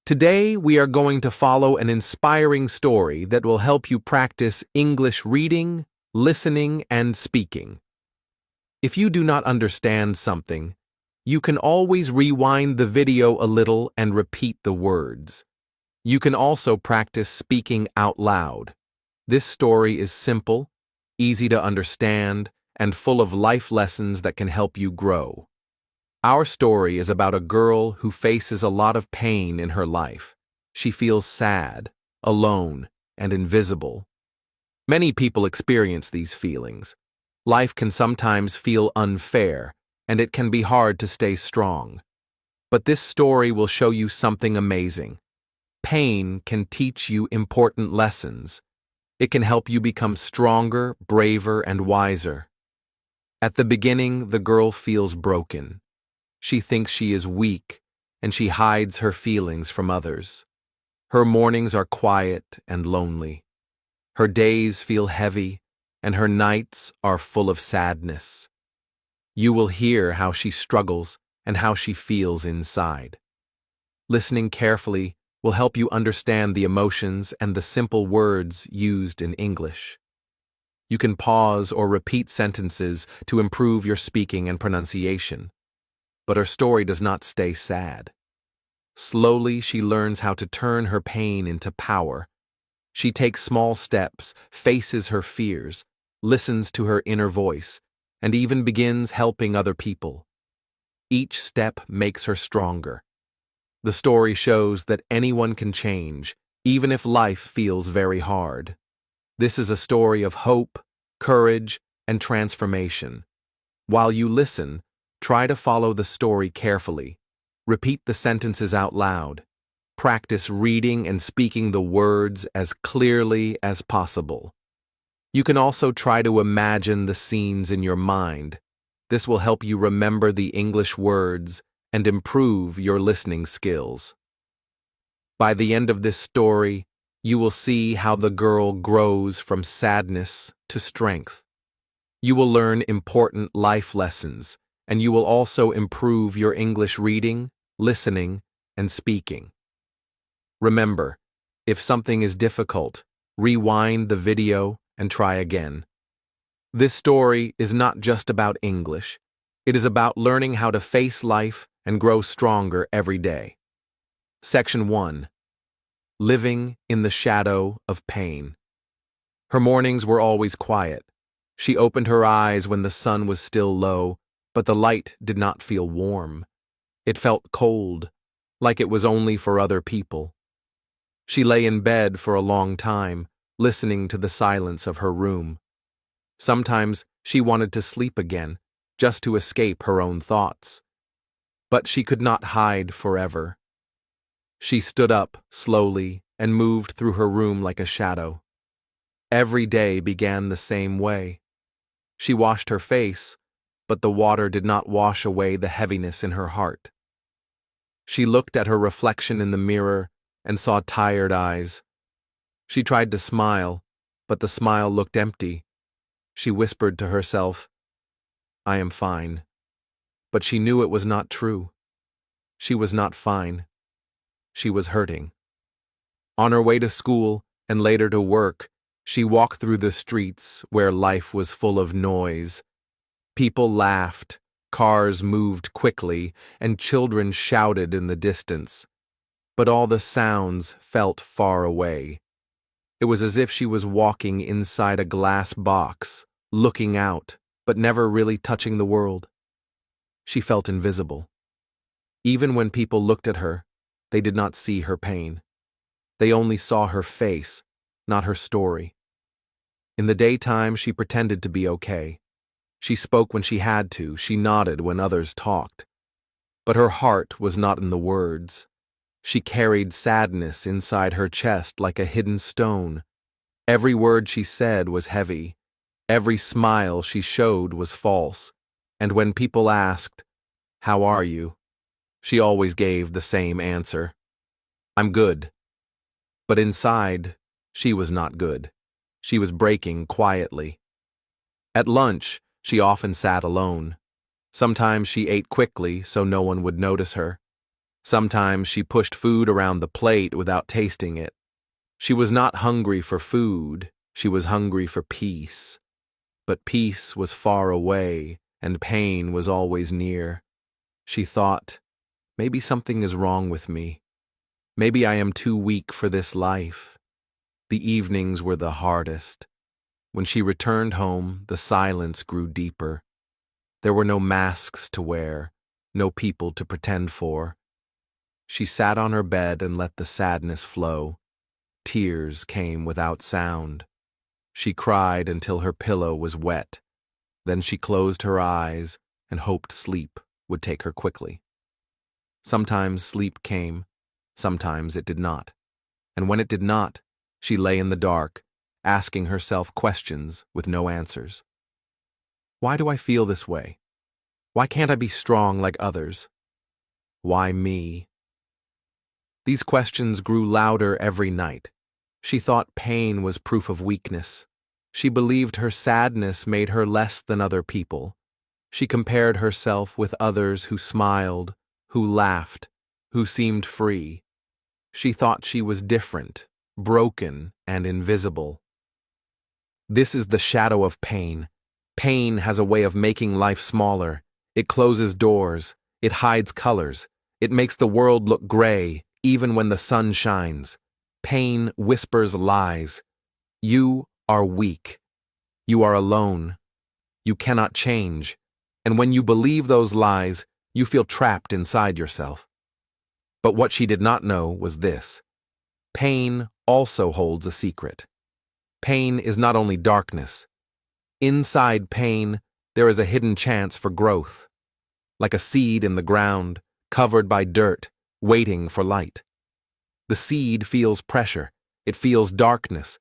Today, we are going to follow an inspiring story that will help you practice English reading, listening, and speaking. If you do not understand something, you can always rewind the video a little and repeat the words. You can also practice speaking out loud. This story is simple, easy to understand, and full of life lessons that can help you grow. Our story is about a girl who faces a lot of pain in her life. She feels sad, alone, and invisible. Many people experience these feelings. Life can sometimes feel unfair, and it can be hard to stay strong. But this story will show you something amazing. Pain can teach you important lessons. It can help you become stronger, braver, and wiser. At the beginning, the girl feels broken. She thinks she is weak, and she hides her feelings from others. Her mornings are quiet and lonely. Her days feel heavy, and her nights are full of sadness. You will hear how she struggles and how she feels inside. Listening carefully will help you understand the emotions and the simple words used in English. You can pause or repeat sentences to improve your speaking and pronunciation. But her story does not stay sad. Slowly, she learns how to turn her pain into power. She takes small steps, faces her fears, listens to her inner voice, and even begins helping other people. Each step makes her stronger. The story shows that anyone can change, even if life feels very hard. This is a story of hope, courage, and transformation. While you listen, try to follow the story carefully. Repeat the sentences out loud. Practice reading and speaking the words as clearly as possible. You can also try to imagine the scenes in your mind. This will help you remember the English words and improve your listening skills. By the end of this story, you will see how the girl grows from sadness to strength. You will learn important life lessons, and you will also improve your English reading, listening, and speaking. Remember, if something is difficult, rewind the video and try again. This story is not just about English. It is about learning how to face life and grow stronger every day. Section 1. Living in the shadow of pain. Her mornings were always quiet. She opened her eyes when the sun was still low, but the light did not feel warm. It felt cold, like it was only for other people. She lay in bed for a long time, listening to the silence of her room. Sometimes she wanted to sleep again, just to escape her own thoughts. But she could not hide forever. She stood up slowly and moved through her room like a shadow. Every day began the same way. She washed her face, but the water did not wash away the heaviness in her heart. She looked at her reflection in the mirror and saw tired eyes. She tried to smile, but the smile looked empty. She whispered to herself, "I am fine." But she knew it was not true. She was not fine. She was hurting. On her way to school and later to work, she walked through the streets where life was full of noise. People laughed, cars moved quickly, and children shouted in the distance. But all the sounds felt far away. It was as if she was walking inside a glass box, looking out, but never really touching the world. She felt invisible. Even when people looked at her, they did not see her pain. They only saw her face, not her story. In the daytime, she pretended to be okay. She spoke when she had to, she nodded when others talked. But her heart was not in the words. She carried sadness inside her chest like a hidden stone. Every word she said was heavy. Every smile she showed was false. And when people asked, "How are you?" she always gave the same answer, "I'm good." But inside, she was not good. She was breaking quietly. At lunch, she often sat alone. Sometimes she ate quickly so no one would notice her. Sometimes she pushed food around the plate without tasting it. She was not hungry for food, she was hungry for peace. But peace was far away, and pain was always near. She thought, maybe something is wrong with me. Maybe I am too weak for this life. The evenings were the hardest. When she returned home, the silence grew deeper. There were no masks to wear, no people to pretend for. She sat on her bed and let the sadness flow. Tears came without sound. She cried until her pillow was wet. Then she closed her eyes and hoped sleep would take her quickly. Sometimes sleep came, sometimes it did not. And when it did not, she lay in the dark, asking herself questions with no answers. Why do I feel this way? Why can't I be strong like others? Why me? These questions grew louder every night. She thought pain was proof of weakness. She believed her sadness made her less than other people. She compared herself with others who smiled, who laughed, who seemed free. She thought she was different, broken, and invisible. This is the shadow of pain. Pain has a way of making life smaller. It closes doors. It hides colors. It makes the world look gray, even when the sun shines. Pain whispers lies. You are weak. You are alone. You cannot change. And when you believe those lies, you feel trapped inside yourself. But what she did not know was this. Pain also holds a secret. Pain is not only darkness. Inside pain, there is a hidden chance for growth. Like a seed in the ground, covered by dirt, waiting for light. The seed feels pressure. It feels darkness.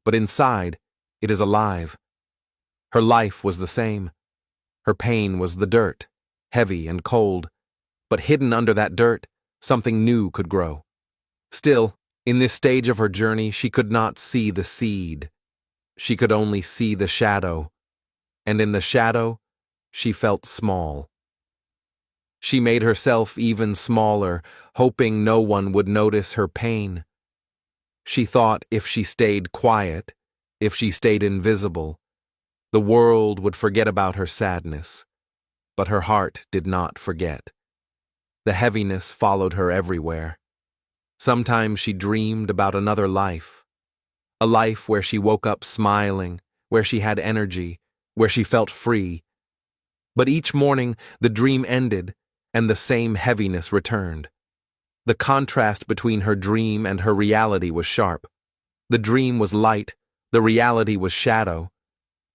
But inside, it is alive. Her life was the same. Her pain was the dirt, heavy and cold. But hidden under that dirt, something new could grow. Still, in this stage of her journey, she could not see the seed. She could only see the shadow. And in the shadow, she felt small. She made herself even smaller, hoping no one would notice her pain. She thought if she stayed quiet, if she stayed invisible, the world would forget about her sadness. But her heart did not forget. The heaviness followed her everywhere. Sometimes she dreamed about another life. A life where she woke up smiling, where she had energy, where she felt free. But each morning, the dream ended, and the same heaviness returned. The contrast between her dream and her reality was sharp. The dream was light, the reality was shadow,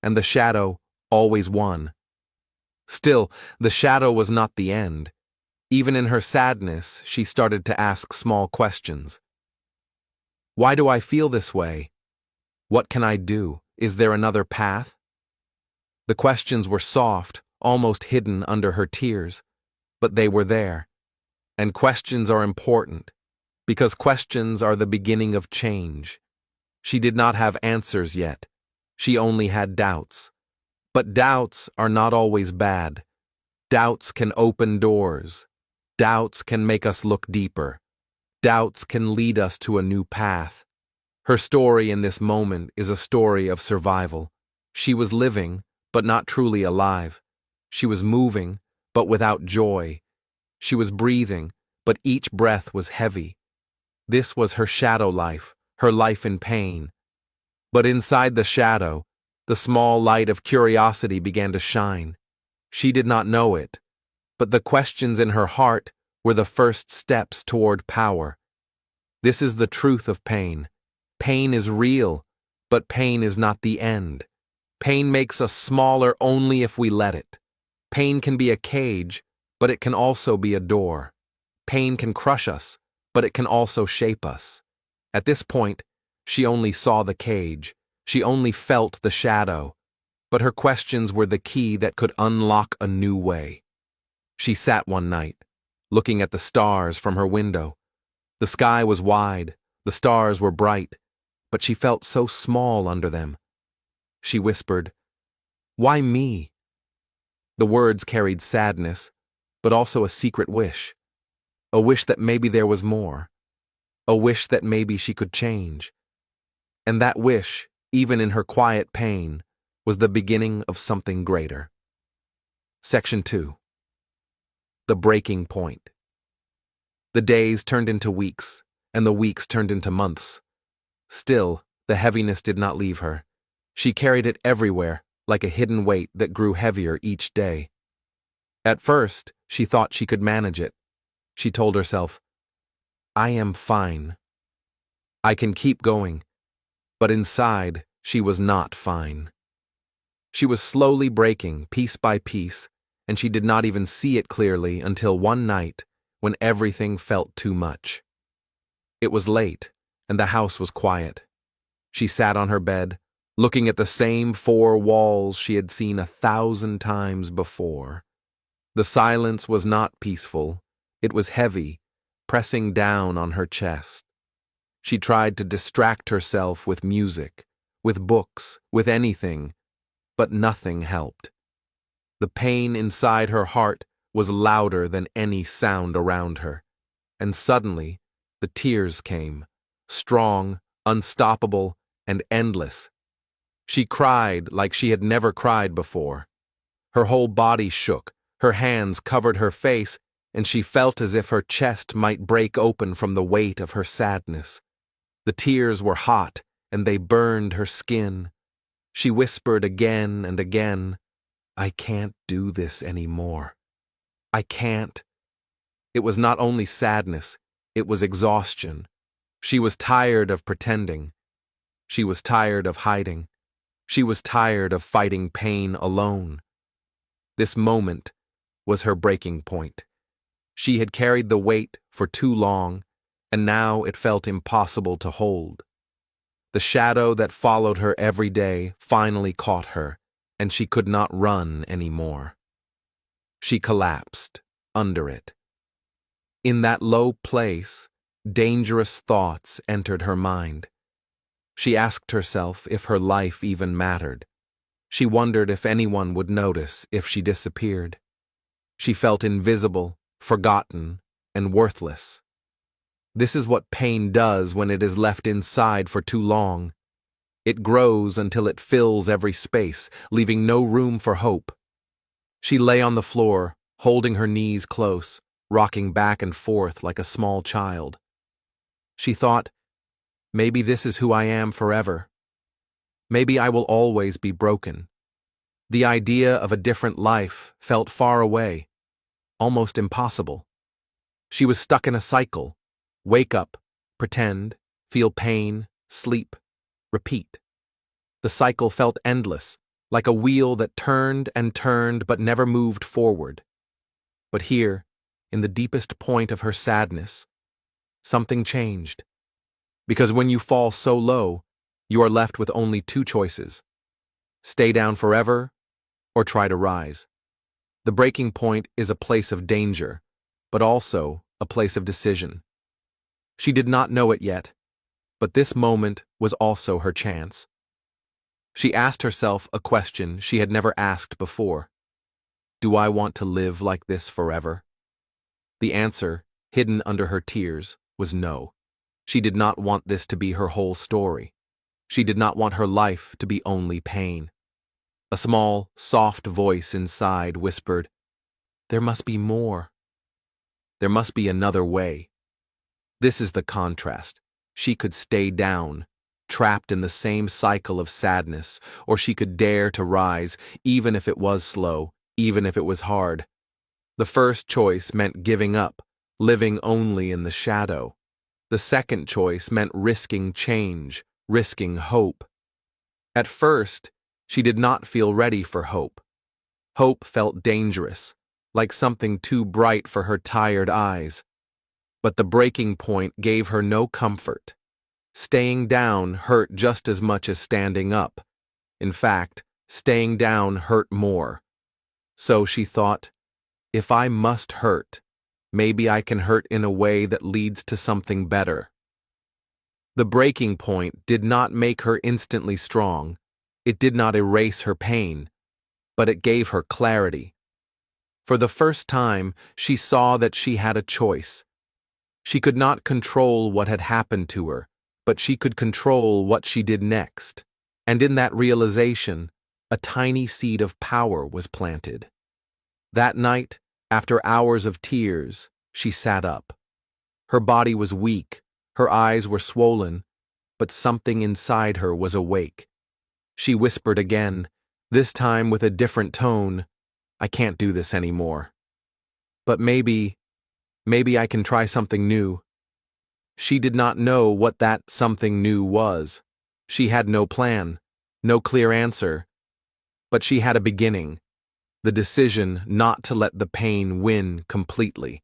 and the shadow always won. Still, the shadow was not the end. Even in her sadness, she started to ask small questions. Why do I feel this way? What can I do? Is there another path? The questions were soft, almost hidden under her tears, but they were there. And questions are important, because questions are the beginning of change. She did not have answers yet. She only had doubts. But doubts are not always bad. Doubts can open doors. Doubts can make us look deeper. Doubts can lead us to a new path. Her story in this moment is a story of survival. She was living, but not truly alive. She was moving, but without joy. She was breathing, but each breath was heavy. This was her shadow life, her life in pain. But inside the shadow, the small light of curiosity began to shine. She did not know it, but the questions in her heart were the first steps toward power. This is the truth of pain. Pain is real, but pain is not the end. Pain makes us smaller only if we let it. Pain can be a cage, but it can also be a door. Pain can crush us, but it can also shape us. At this point, she only saw the cage. She only felt the shadow. But her questions were the key that could unlock a new way. She sat one night, looking at the stars from her window. The sky was wide, the stars were bright, but she felt so small under them. She whispered, "Why me?" The words carried sadness, but also a secret wish. a wish that maybe there was more, a wish that maybe she could change. And that wish, even in her quiet pain, was the beginning of something greater. Section 2. The breaking point. The days turned into weeks, and the weeks turned into months. Still, the heaviness did not leave her. She carried it everywhere, like a hidden weight that grew heavier each day. At first, she thought she could manage it. She told herself, "I am fine. I can keep going." But inside, she was not fine. She was slowly breaking, piece by piece, and she did not even see it clearly until one night when everything felt too much. It was late, and the house was quiet. She sat on her bed, looking at the same 4 walls she had seen 1,000 times before. The silence was not peaceful. It was heavy, pressing down on her chest. She tried to distract herself with music, with books, with anything, but nothing helped. The pain inside her heart was louder than any sound around her, and suddenly the tears came, strong, unstoppable, and endless. She cried like she had never cried before. Her whole body shook, her hands covered her face, and she felt as if her chest might break open from the weight of her sadness. The tears were hot, and they burned her skin. She whispered again and again, "I can't do this anymore. I can't." It was not only sadness, it was exhaustion. She was tired of pretending. She was tired of hiding. She was tired of fighting pain alone. This moment was her breaking point. She had carried the weight for too long, and now it felt impossible to hold. The shadow that followed her every day finally caught her, and she could not run anymore. She collapsed under it. In that low place, dangerous thoughts entered her mind. She asked herself if her life even mattered. She wondered if anyone would notice if she disappeared. She felt invisible, forgotten, and worthless. This is what pain does when it is left inside for too long. It grows until it fills every space, leaving no room for hope. She lay on the floor, holding her knees close, rocking back and forth like a small child. She thought, maybe this is who I am forever. Maybe I will always be broken. The idea of a different life felt far away, almost impossible. She was stuck in a cycle. Wake up, pretend, feel pain, sleep, repeat. The cycle felt endless, like a wheel that turned and turned but never moved forward. But here, in the deepest point of her sadness, something changed. Because when you fall so low, you are left with only 2 choices: stay down forever or try to rise. The breaking point is a place of danger, but also a place of decision. She did not know it yet, but this moment was also her chance. She asked herself a question she had never asked before. Do I want to live like this forever? The answer, hidden under her tears, was no. She did not want this to be her whole story. She did not want her life to be only pain. A small, soft voice inside whispered, "There must be more. There must be another way." This is the contrast. She could stay down, trapped in the same cycle of sadness, or she could dare to rise, even if it was slow, even if it was hard. The first choice meant giving up, living only in the shadow. The second choice meant risking change, risking hope. At first, she did not feel ready for hope. Hope felt dangerous, like something too bright for her tired eyes. But the breaking point gave her no comfort. Staying down hurt just as much as standing up. In fact, staying down hurt more. So she thought, if I must hurt, maybe I can hurt in a way that leads to something better. The breaking point did not make her instantly strong. It did not erase her pain, but it gave her clarity. For the first time, she saw that she had a choice. She could not control what had happened to her, but she could control what she did next. And in that realization, a tiny seed of power was planted. That night, after hours of tears, she sat up. Her body was weak, her eyes were swollen, but something inside her was awake. She whispered again, this time with a different tone, I can't do this anymore. But maybe I can try something new. She did not know what that something new was. She had no plan, no clear answer. But she had a beginning, the decision not to let the pain win completely.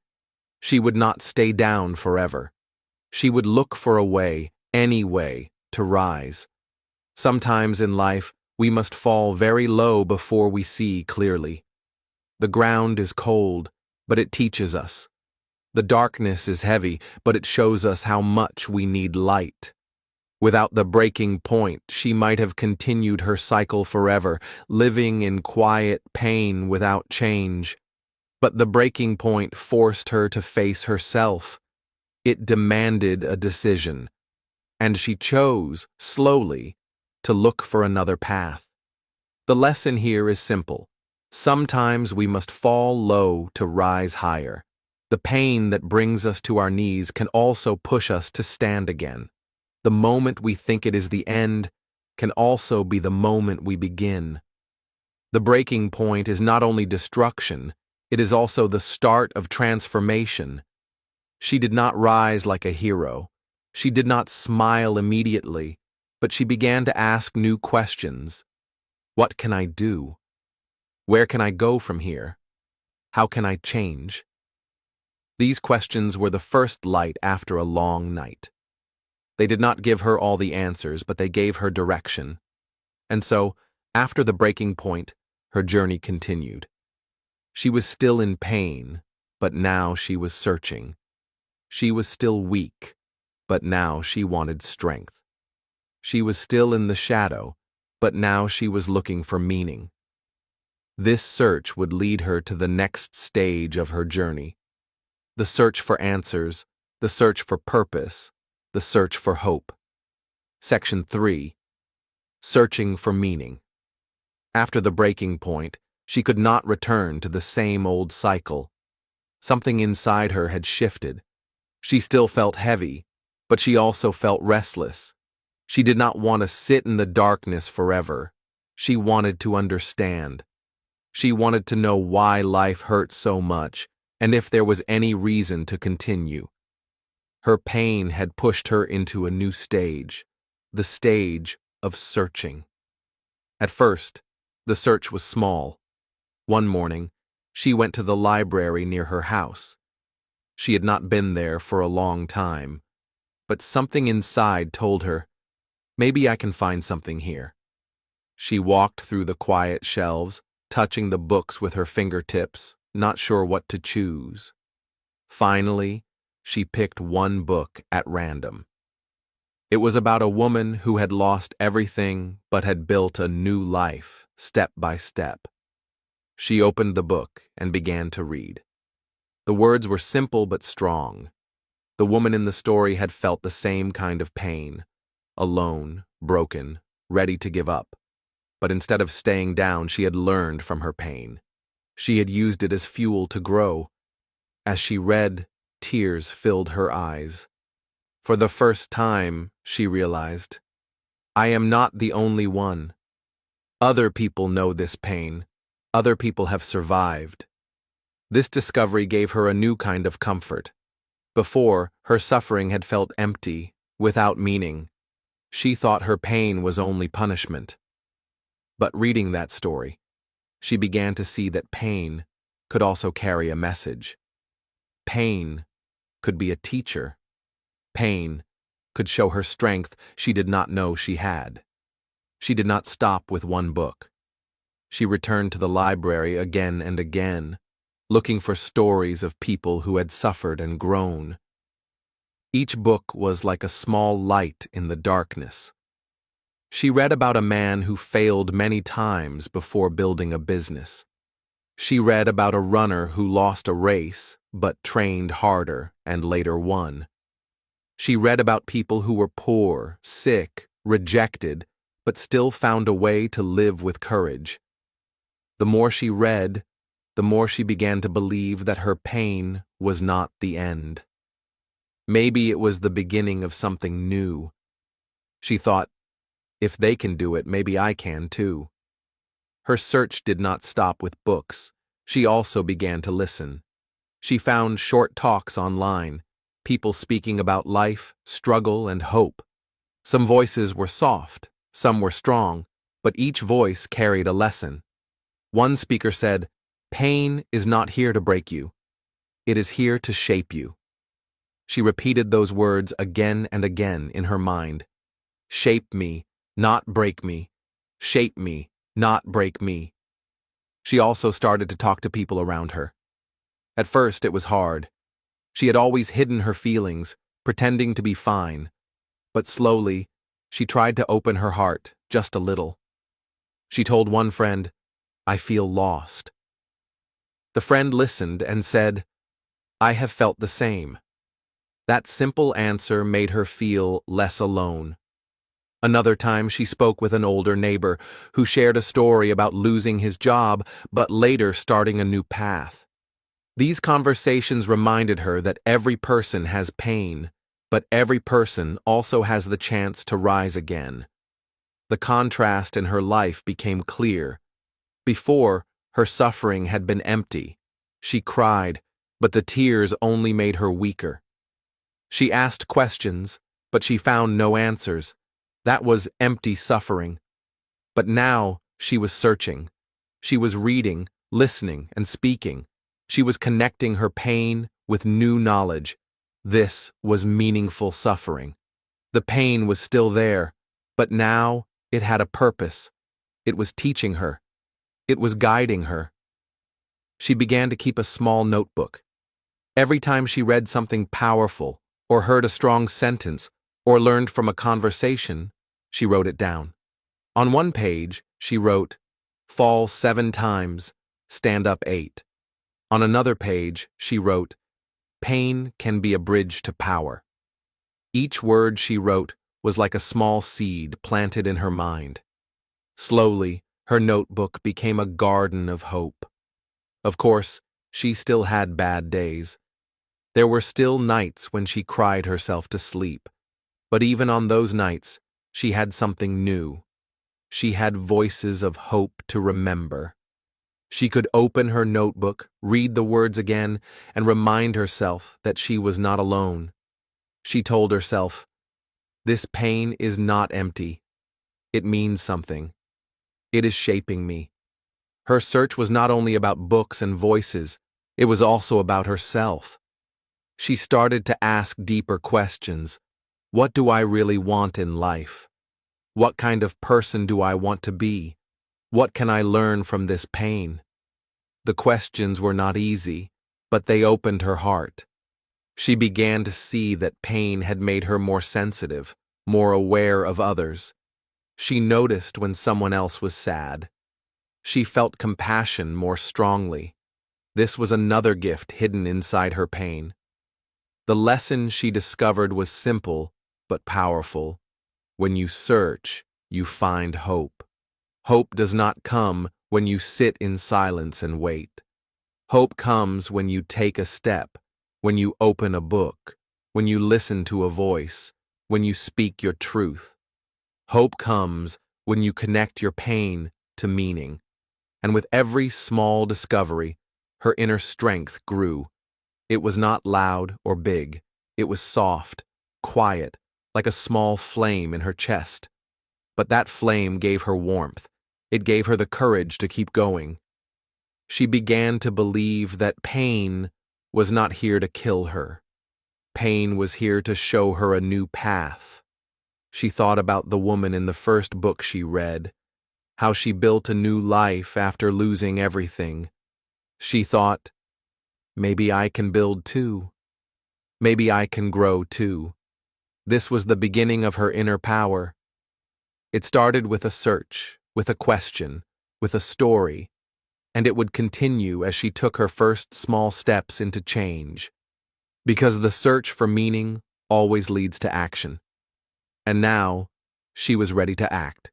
She would not stay down forever. She would look for a way, any way, to rise. Sometimes in life, we must fall very low before we see clearly. The ground is cold, but it teaches us. The darkness is heavy, but it shows us how much we need light. Without the breaking point, she might have continued her cycle forever, living in quiet pain without change. But the breaking point forced her to face herself. It demanded a decision, and she chose, slowly, to look for another path. The lesson here is simple. Sometimes we must fall low to rise higher. The pain that brings us to our knees can also push us to stand again. The moment we think it is the end can also be the moment we begin. The breaking point is not only destruction, it is also the start of transformation. She did not rise like a hero. She did not smile immediately, but she began to ask new questions. What can I do? Where can I go from here? How can I change? These questions were the first light after a long night. They did not give her all the answers, but they gave her direction. And so, after the breaking point, her journey continued. She was still in pain, but now she was searching. She was still weak, but now she wanted strength. She was still in the shadow, but now she was looking for meaning. This search would lead her to the next stage of her journey. The search for answers, the search for purpose, the search for hope. Section 3. Searching for meaning. After the breaking point, she could not return to the same old cycle. Something inside her had shifted. She still felt heavy, but she also felt restless. She did not want to sit in the darkness forever. She wanted to understand. She wanted to know why life hurt so much, and if there was any reason to continue. Her pain had pushed her into a new stage, the stage of searching. At first, the search was small. One morning, she went to the library near her house. She had not been there for a long time, but something inside told her, maybe I can find something here. She walked through the quiet shelves, touching the books with her fingertips, not sure what to choose. Finally, she picked one book at random. It was about a woman who had lost everything but had built a new life, step by step. She opened the book and began to read. The words were simple but strong. The woman in the story had felt the same kind of pain, alone, broken, ready to give up. But instead of staying down, she had learned from her pain. She had used it as fuel to grow. As she read, tears filled her eyes. For the first time, she realized, I am not the only one. Other people know this pain. Other people have survived. This discovery gave her a new kind of comfort. Before, her suffering had felt empty, without meaning. She thought her pain was only punishment. But reading that story, she began to see that pain could also carry a message. Pain could be a teacher. Pain could show her strength she did not know she had. She did not stop with one book. She returned to the library again and again, looking for stories of people who had suffered and grown. Each book was like a small light in the darkness. She read about a man who failed many times before building a business. She read about a runner who lost a race but trained harder and later won. She read about people who were poor, sick, rejected, but still found a way to live with courage. The more she read, the more she began to believe that her pain was not the end. Maybe it was the beginning of something new. She thought, if they can do it, maybe I can too. Her search did not stop with books. She also began to listen. She found short talks online, people speaking about life, struggle, and hope. Some voices were soft, some were strong, but each voice carried a lesson. One speaker said, "Pain is not here to break you. It is here to shape you." She repeated those words again and again in her mind. Shape me, not break me. Shape me, not break me. She also started to talk to people around her. At first, it was hard. She had always hidden her feelings, pretending to be fine. But slowly, she tried to open her heart just a little. She told one friend, "I feel lost." The friend listened and said, "I have felt the same." That simple answer made her feel less alone. Another time she spoke with an older neighbor who shared a story about losing his job but later starting a new path. These conversations reminded her that every person has pain, but every person also has the chance to rise again. The contrast in her life became clear. Before, her suffering had been empty. She cried, but the tears only made her weaker. She asked questions, but she found no answers. That was empty suffering. But now she was searching. She was reading, listening, and speaking. She was connecting her pain with new knowledge. This was meaningful suffering. The pain was still there, but now it had a purpose. It was teaching her. It was guiding her. She began to keep a small notebook. Every time she read something powerful, or heard a strong sentence, or learned from a conversation, she wrote it down. On one page, she wrote, "Fall 7 times, stand up 8. On another page, she wrote, "Pain can be a bridge to power." Each word she wrote was like a small seed planted in her mind. Slowly, her notebook became a garden of hope. Of course, she still had bad days. There were still nights when she cried herself to sleep. But even on those nights, she had something new. She had voices of hope to remember. She could open her notebook, read the words again, and remind herself that she was not alone. She told herself, "This pain is not empty. It means something. It is shaping me." Her search was not only about books and voices, it was also about herself. She started to ask deeper questions. What do I really want in life? What kind of person do I want to be? What can I learn from this pain? The questions were not easy, but they opened her heart. She began to see that pain had made her more sensitive, more aware of others. She noticed when someone else was sad. She felt compassion more strongly. This was another gift hidden inside her pain. The lesson she discovered was simple but powerful. When you search, you find hope. Hope does not come when you sit in silence and wait. Hope comes when you take a step, when you open a book, when you listen to a voice, when you speak your truth. Hope comes when you connect your pain to meaning. And with every small discovery, her inner strength grew. It was not loud or big. It was soft, quiet, like a small flame in her chest. But that flame gave her warmth. It gave her the courage to keep going. She began to believe that pain was not here to kill her. Pain was here to show her a new path. She thought about the woman in the first book she read, how she built a new life after losing everything. She thought, maybe I can build too. Maybe I can grow too. This was the beginning of her inner power. It started with a search, with a question, with a story. and it would continue as she took her first small steps into change. Because the search for meaning always leads to action. And now, she was ready to act.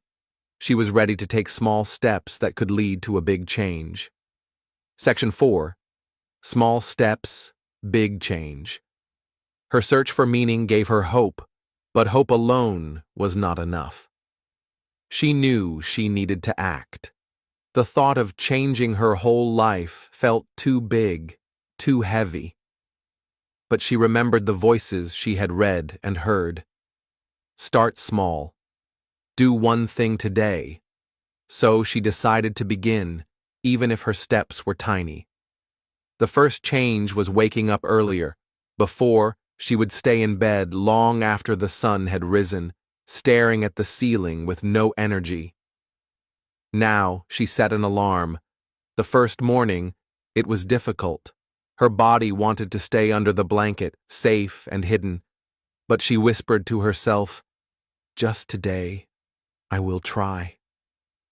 She was ready to take small steps that could lead to a big change. Section 4. Small steps, big change. Her search for meaning gave her hope, but hope alone was not enough. She knew she needed to act. The thought of changing her whole life felt too big, too heavy. But she remembered the voices she had read and heard. Start small. Do one thing today. So she decided to begin, even if her steps were tiny. The first change was waking up earlier. Before, she would stay in bed long after the sun had risen, staring at the ceiling with no energy. Now, she set an alarm. The first morning, it was difficult. Her body wanted to stay under the blanket, safe and hidden. But she whispered to herself, "Just today, I will try."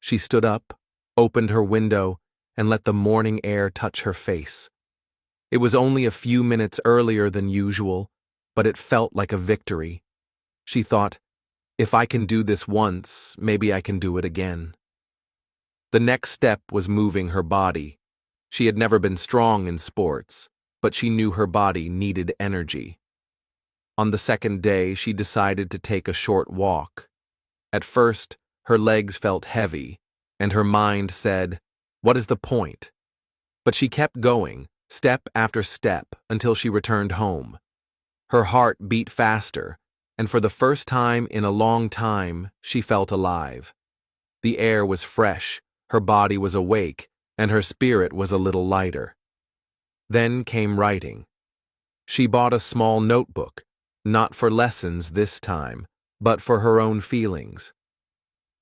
She stood up, opened her window, and let the morning air touch her face. It was only a few minutes earlier than usual, but it felt like a victory. She thought, if I can do this once, maybe I can do it again. The next step was moving her body. She had never been strong in sports, but she knew her body needed energy. On the second day, she decided to take a short walk. At first, her legs felt heavy, and her mind said, "What is the point?" But she kept going, step after step, until she returned home. Her heart beat faster, and for the first time in a long time, she felt alive. The air was fresh, her body was awake, and her spirit was a little lighter. Then came writing. She bought a small notebook, not for lessons this time, but for her own feelings.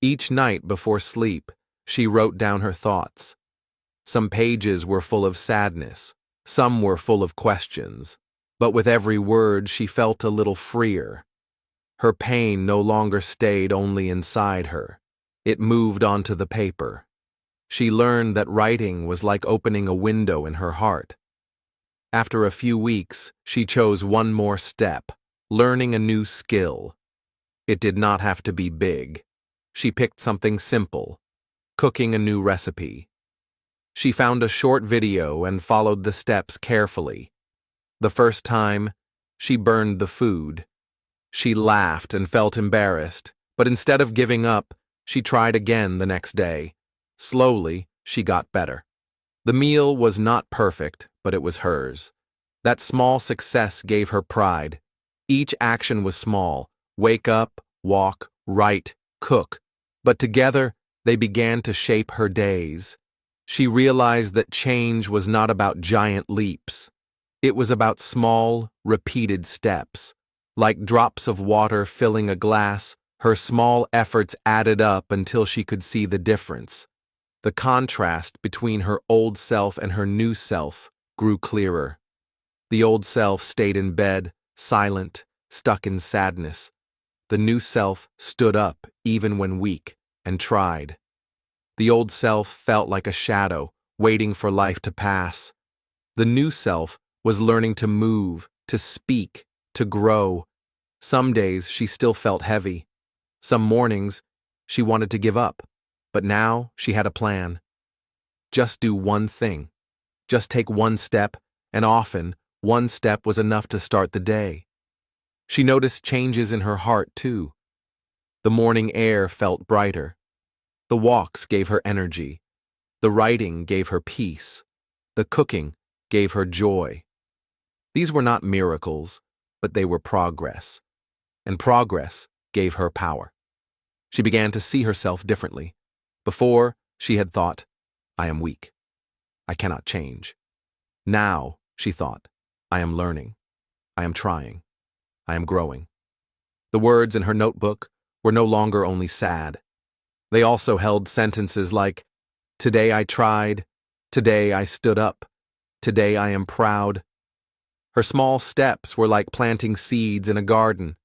Each night before sleep, she wrote down her thoughts. Some pages were full of sadness, some were full of questions, but with every word she felt a little freer. Her pain no longer stayed only inside her. It moved onto the paper. She learned that writing was like opening a window in her heart. After a few weeks, she chose one more step, learning a new skill. It did not have to be big. She picked something simple, cooking a new recipe. She found a short video and followed the steps carefully. The first time, she burned the food. She laughed and felt embarrassed, but instead of giving up, she tried again the next day. Slowly, she got better. The meal was not perfect, but it was hers. That small success gave her pride. Each action was small: wake up, walk, write, cook. But together, they began to shape her days. She realized that change was not about giant leaps. It was about small, repeated steps. Like drops of water filling a glass, her small efforts added up until she could see the difference. The contrast between her old self and her new self grew clearer. The old self stayed in bed, silent, stuck in sadness. The new self stood up, even when weak, and tried. The old self felt like a shadow, waiting for life to pass. The new self was learning to move, to speak, to grow. Some days she still felt heavy. Some mornings she wanted to give up. But now she had a plan. Just do one thing. Just take one step, and often, one step was enough to start the day. She noticed changes in her heart, too. The morning air felt brighter. The walks gave her energy. The writing gave her peace. The cooking gave her joy. These were not miracles, but they were progress. And progress gave her power. She began to see herself differently. Before, she had thought, I am weak. I cannot change. Now, she thought, I am learning. I am trying. I am growing. The words in her notebook were no longer only sad. They also held sentences like, today I tried, today I stood up, today I am proud. Her small steps were like planting seeds in a garden.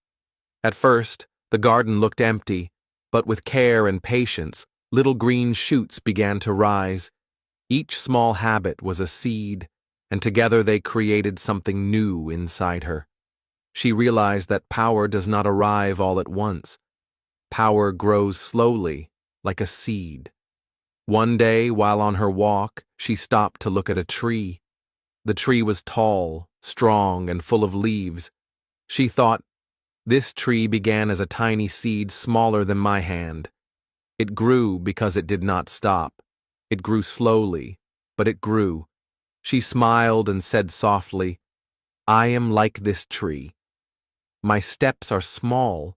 At first, the garden looked empty, but with care and patience, little green shoots began to rise. Each small habit was a seed, and together they created something new inside her. She realized that power does not arrive all at once. Power grows slowly, like a seed. One day, while on her walk, she stopped to look at a tree. The tree was tall, strong, and full of leaves. She thought, "This tree began as a tiny seed smaller than my hand. It grew because it did not stop. It grew slowly, but it grew." She smiled and said softly, "I am like this tree. My steps are small,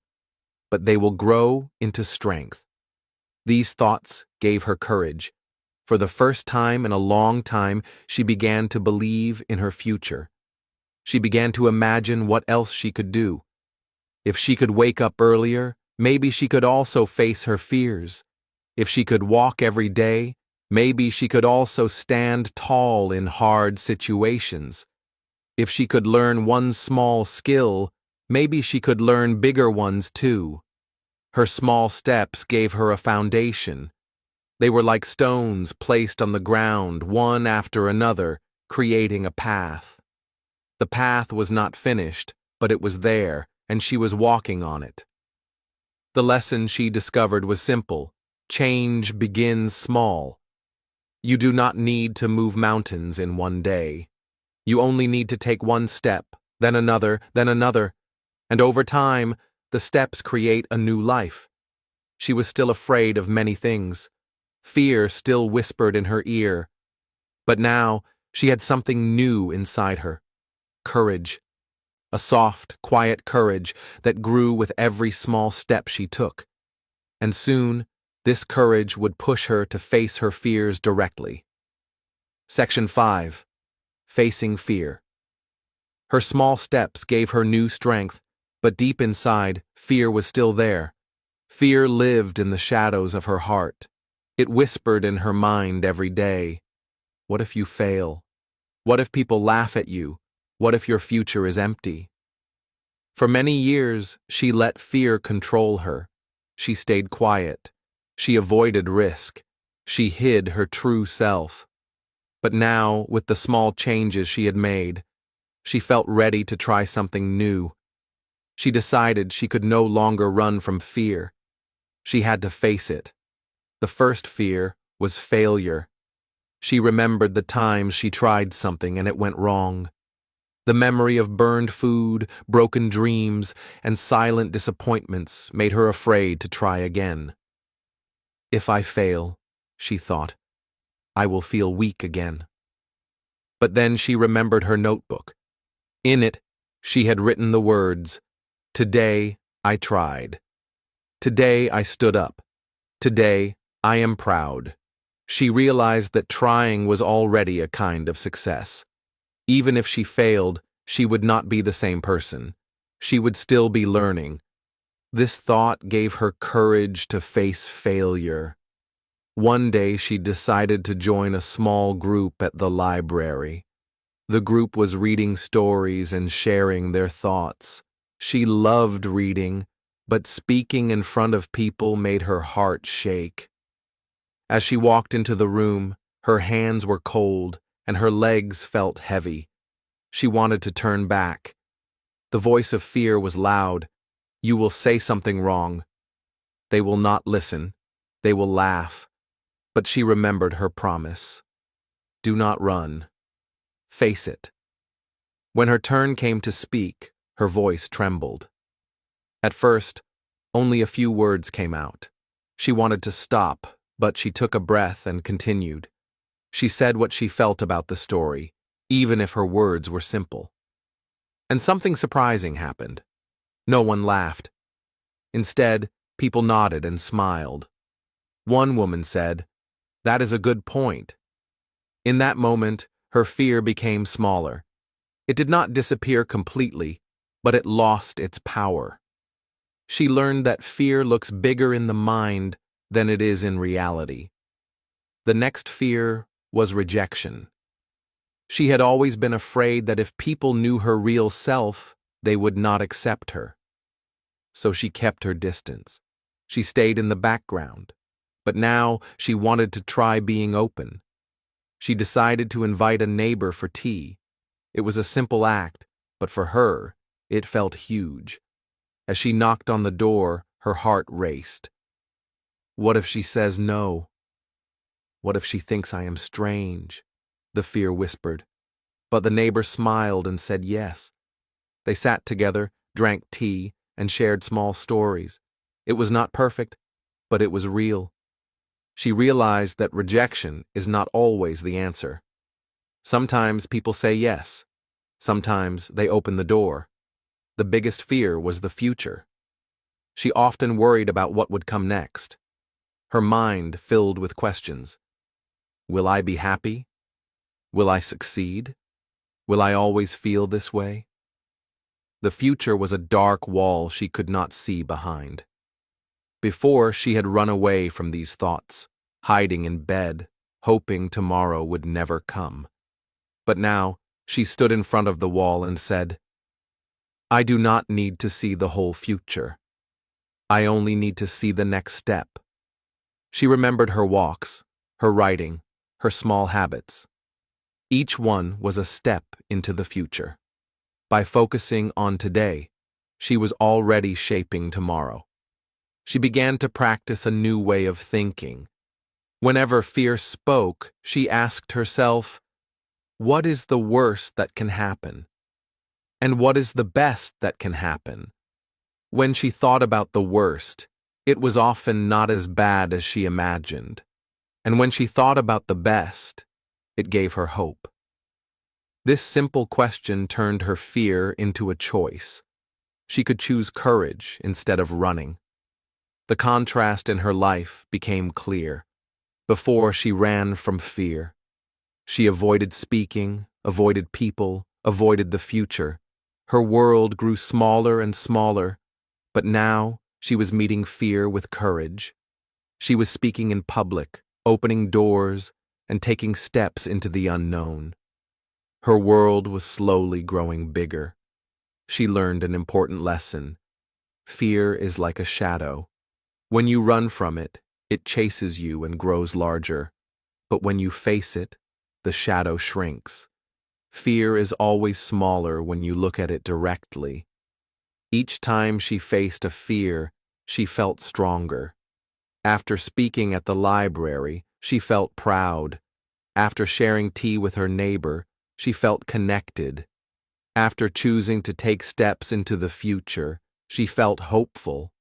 but they will grow into strength." These thoughts gave her courage. For the first time in a long time, she began to believe in her future. She began to imagine what else she could do. If she could wake up earlier, maybe she could also face her fears. If she could walk every day, maybe she could also stand tall in hard situations. If she could learn one small skill, maybe she could learn bigger ones too. Her small steps gave her a foundation. They were like stones placed on the ground, one after another, creating a path. The path was not finished, but it was there, and she was walking on it. The lesson she discovered was simple. Change begins small. You do not need to move mountains in one day. You only need to take one step, then another, and over time, the steps create a new life. She was still afraid of many things. Fear still whispered in her ear. But now, she had something new inside her. Courage. A soft, quiet courage that grew with every small step she took. And soon, this courage would push her to face her fears directly. Section 5. Facing Fear. Her small steps gave her new strength, but deep inside, fear was still there. Fear lived in the shadows of her heart. It whispered in her mind every day. What if you fail? What if people laugh at you? What if your future is empty? For many years, she let fear control her. She stayed quiet. She avoided risk. She hid her true self. But now, with the small changes she had made, she felt ready to try something new. She decided she could no longer run from fear. She had to face it. The first fear was failure. She remembered the times she tried something and it went wrong. The memory of burned food, broken dreams, and silent disappointments made her afraid to try again. If I fail, she thought, I will feel weak again. But then she remembered her notebook. In it, she had written the words, "Today I tried. Today I stood up. Today I am proud." She realized that trying was already a kind of success. Even if she failed, she would not be the same person. She would still be learning. This thought gave her courage to face failure. One day she decided to join a small group at the library. The group was reading stories and sharing their thoughts. She loved reading, but speaking in front of people made her heart shake. As she walked into the room, her hands were cold and her legs felt heavy. She wanted to turn back. The voice of fear was loud. You will say something wrong. They will not listen. They will laugh. But she remembered her promise. Do not run. Face it. When her turn came to speak, her voice trembled. At first, only a few words came out. She wanted to stop, but she took a breath and continued. She said what she felt about the story, even if her words were simple. And something surprising happened. No one laughed. Instead, people nodded and smiled. One woman said, "That is a good point." In that moment, her fear became smaller. It did not disappear completely, but it lost its power. She learned that fear looks bigger in the mind than it is in reality. The next fear was rejection. She had always been afraid that if people knew her real self, they would not accept her. So she kept her distance. She stayed in the background. But now she wanted to try being open. She decided to invite a neighbor for tea. It was a simple act, but for her, it felt huge. As she knocked on the door, her heart raced. What if she says no? What if she thinks I am strange? The fear whispered. But the neighbor smiled and said yes. They sat together, drank tea, and shared small stories. It was not perfect, but it was real. She realized that rejection is not always the answer. Sometimes people say yes. Sometimes they open the door. The biggest fear was the future. She often worried about what would come next. Her mind filled with questions. Will I be happy? Will I succeed? Will I always feel this way? The future was a dark wall she could not see behind. Before, she had run away from these thoughts, hiding in bed, hoping tomorrow would never come. But now, she stood in front of the wall and said, I do not need to see the whole future. I only need to see the next step. She remembered her walks, her writing, her small habits. Each one was a step into the future. By focusing on today, she was already shaping tomorrow. She began to practice a new way of thinking. Whenever fear spoke, she asked herself, what is the worst that can happen? And what is the best that can happen? When she thought about the worst, it was often not as bad as she imagined. And when she thought about the best, it gave her hope. This simple question turned her fear into a choice. She could choose courage instead of running. The contrast in her life became clear. Before, she ran from fear. She avoided speaking, avoided people, avoided the future. Her world grew smaller and smaller, but now she was meeting fear with courage. She was speaking in public, opening doors, and taking steps into the unknown. Her world was slowly growing bigger. She learned an important lesson. Fear is like a shadow. When you run from it, it chases you and grows larger. But when you face it, the shadow shrinks. Fear is always smaller when you look at it directly. Each time she faced a fear, she felt stronger. After speaking at the library, she felt proud. After sharing tea with her neighbor, she felt connected. After choosing to take steps into the future, she felt hopeful.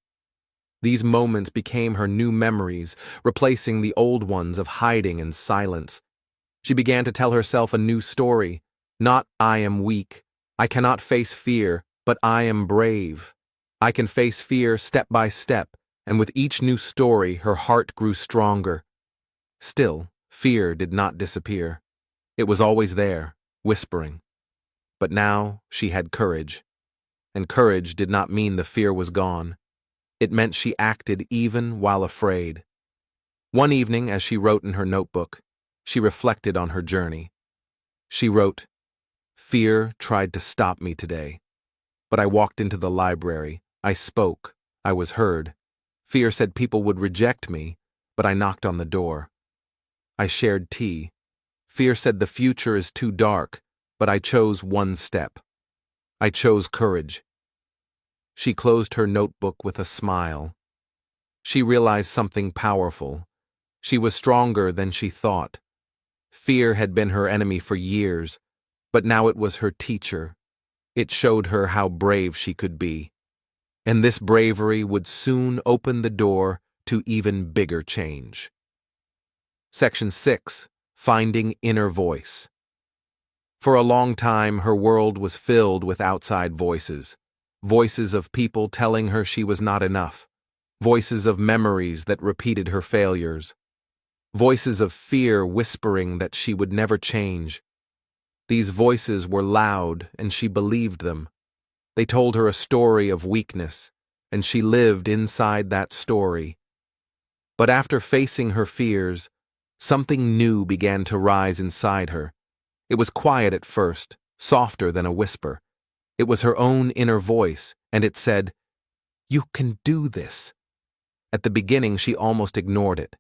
These moments became her new memories, replacing the old ones of hiding and silence. She began to tell herself a new story. Not I am weak. I cannot face fear, but I am brave. I can face fear step by step, and with each new story, her heart grew stronger. Still, fear did not disappear. It was always there, whispering. But now she had courage. And courage did not mean the fear was gone. It meant she acted even while afraid. One evening, as she wrote in her notebook, she reflected on her journey. She wrote, Fear tried to stop me today. But I walked into the library. I spoke. I was heard. Fear said people would reject me, but I knocked on the door. I shared tea. Fear said the future is too dark, but I chose one step. I chose courage. She closed her notebook with a smile. She realized something powerful. She was stronger than she thought. Fear had been her enemy for years, but now it was her teacher. It showed her how brave she could be. And this bravery would soon open the door to even bigger change. Section 6. Finding Inner Voice. For a long time, her world was filled with outside voices. Voices of people telling her she was not enough. Voices of memories that repeated her failures. Voices of fear whispering that she would never change. These voices were loud, and she believed them. They told her a story of weakness, and she lived inside that story. But after facing her fears, something new began to rise inside her. It was quiet at first, softer than a whisper. It was her own inner voice, and it said, "You can do this." At the beginning, she almost ignored it.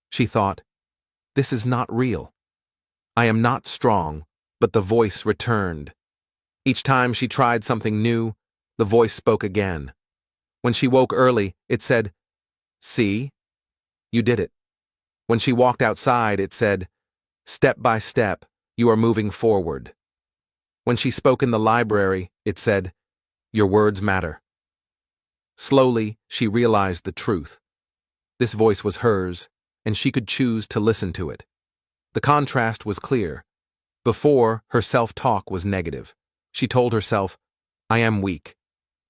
She thought, "This is not real. I am not strong, but the voice returned. Each time she tried something new, the voice spoke again. When she woke early, it said, "See? You did it." When she walked outside, it said, "Step by step, you are moving forward." When she spoke in the library, it said, "Your words matter." Slowly, she realized the truth. This voice was hers, and she could choose to listen to it. The contrast was clear. Before, her self-talk was negative. She told herself, "I am weak.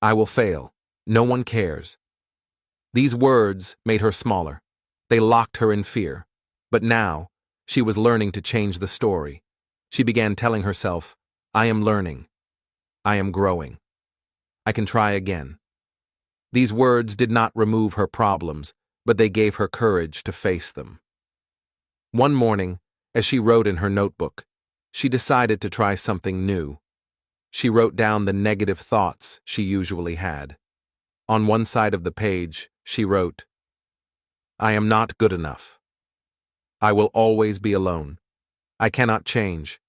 I will fail. No one cares." These words made her smaller. They locked her in fear. But now, she was learning to change the story. She began telling herself, "I am learning. I am growing. I can try again." These words did not remove her problems, but they gave her courage to face them. One morning, as she wrote in her notebook, she decided to try something new. She wrote down the negative thoughts she usually had. On one side of the page, she wrote, "I am not good enough. I will always be alone. I cannot change."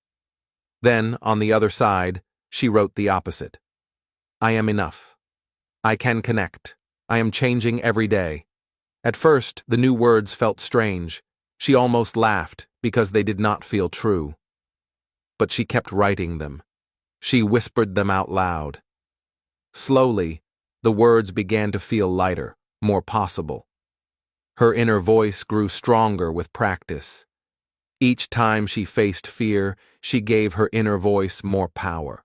Then, on the other side, she wrote the opposite. "I am enough. I can connect. I am changing every day." At first, the new words felt strange. She almost laughed because they did not feel true. But she kept writing them. She whispered them out loud. Slowly, the words began to feel lighter, more possible. Her inner voice grew stronger with practice. Each time she faced fear, she gave her inner voice more power.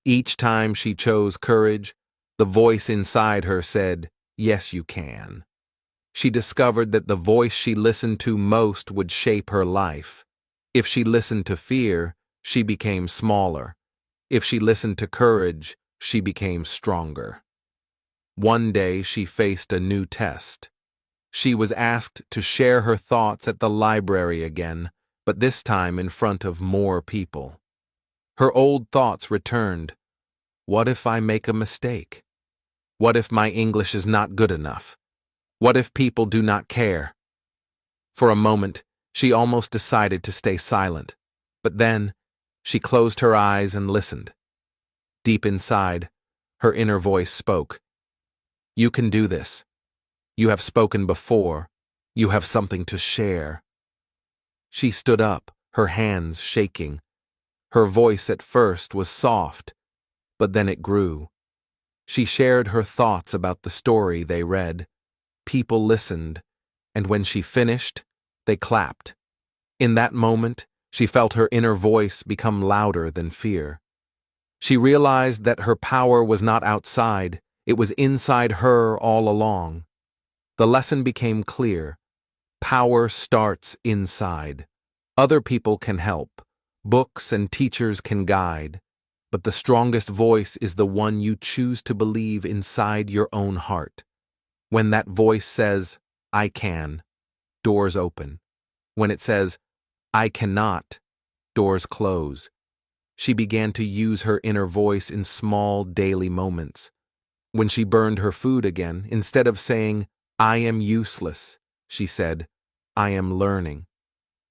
Each time she chose courage, the voice inside her said, "Yes, you can." She discovered that the voice she listened to most would shape her life. If she listened to fear, she became smaller. If she listened to courage, she became stronger. One day she faced a new test. She was asked to share her thoughts at the library again, but this time in front of more people. Her old thoughts returned. What if I make a mistake? What if my English is not good enough? What if people do not care? For a moment, she almost decided to stay silent, but then she closed her eyes and listened. Deep inside, her inner voice spoke. "You can do this. You have spoken before. You have something to share." She stood up, her hands shaking. Her voice at first was soft, but then it grew. She shared her thoughts about the story they read. People listened, and when she finished, they clapped. In that moment, she felt her inner voice become louder than fear. She realized that her power was not outside, it was inside her all along. The lesson became clear. Power starts inside. Other people can help. Books and teachers can guide. But the strongest voice is the one you choose to believe inside your own heart. When that voice says, "I can," doors open. When it says, "I cannot," doors close. She began to use her inner voice in small daily moments. When she burned her food again, instead of saying, "I am useless," she said, "I am learning.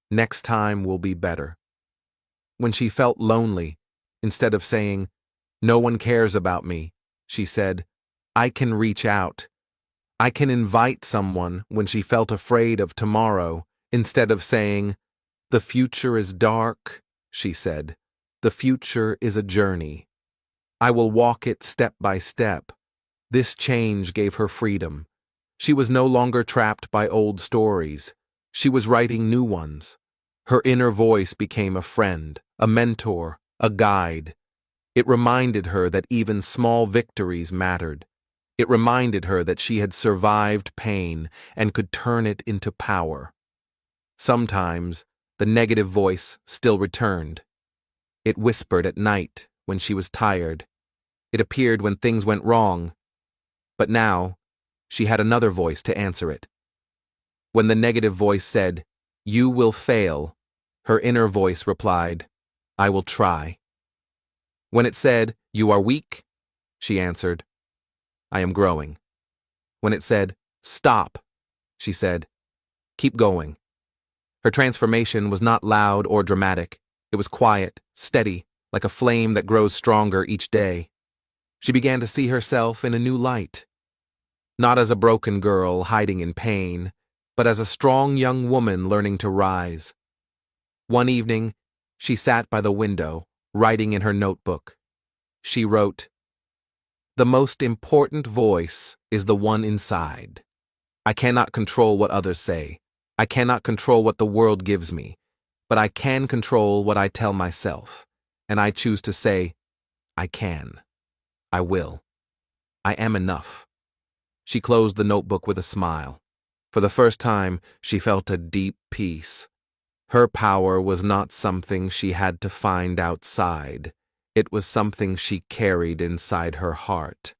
Next time will be better." When she felt lonely, instead of saying, "No one cares about me," she said, "I can reach out." I can invite someone when she felt afraid of tomorrow, instead of saying, "The future is dark," she said, "The future is a journey. I will walk it step by step." This change gave her freedom. She was no longer trapped by old stories. She was writing new ones. Her inner voice became a friend, a mentor, a guide. It reminded her that even small victories mattered. It reminded her that she had survived pain and could turn it into power. Sometimes, the negative voice still returned. It whispered at night when she was tired. It appeared when things went wrong. But now, she had another voice to answer it. When the negative voice said, "You will fail," her inner voice replied, "I will try." When it said, "You are weak," she answered, "I am growing." When it said, "Stop," she said, "Keep going." Her transformation was not loud or dramatic. It was quiet, steady, like a flame that grows stronger each day. She began to see herself in a new light. Not as a broken girl hiding in pain, but as a strong young woman learning to rise. One evening, she sat by the window, writing in her notebook. She wrote, "The most important voice is the one inside. I cannot control what others say. I cannot control what the world gives me, but I can control what I tell myself, and I choose to say, I can. I will. I am enough." She closed the notebook with a smile. For the first time, she felt a deep peace. Her power was not something she had to find outside. It was something she carried inside her heart.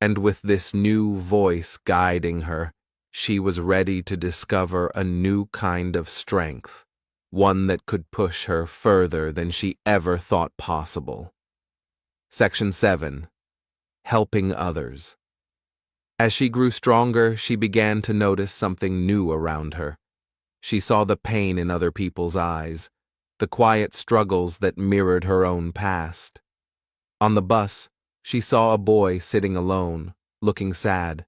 And with this new voice guiding her, she was ready to discover a new kind of strength, one that could push her further than she ever thought possible. Section 7. Helping others. As she grew stronger, she began to notice something new around her. She saw the pain in other people's eyes, the quiet struggles that mirrored her own past. On the bus, she saw a boy sitting alone, looking sad.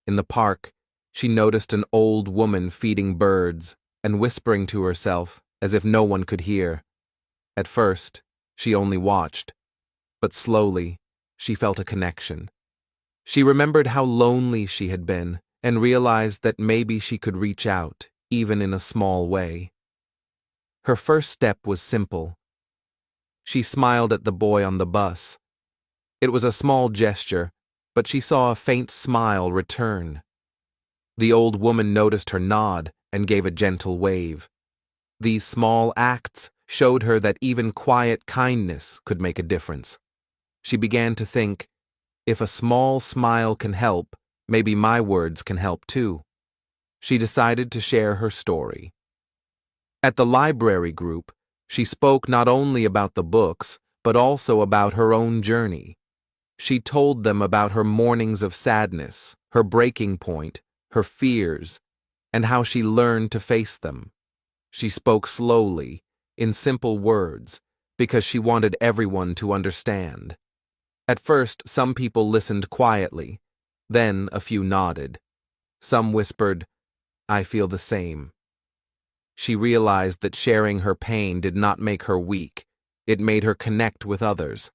In the park, she noticed an old woman feeding birds and whispering to herself as if no one could hear. At first, she only watched, but slowly, she felt a connection. She remembered how lonely she had been and realized that maybe she could reach out, even in a small way. Her first step was simple. She smiled at the boy on the bus. It was a small gesture, but she saw a faint smile return. The old woman noticed her nod and gave a gentle wave. These small acts showed her that even quiet kindness could make a difference. She began to think, if a small smile can help, maybe my words can help too. She decided to share her story. At the library group, she spoke not only about the books, but also about her own journey. She told them about her mornings of sadness, her breaking point, her fears, and how she learned to face them. She spoke slowly, in simple words, because she wanted everyone to understand. At first, some people listened quietly. Then a few nodded. Some whispered, "I feel the same." She realized that sharing her pain did not make her weak. It made her connect with others.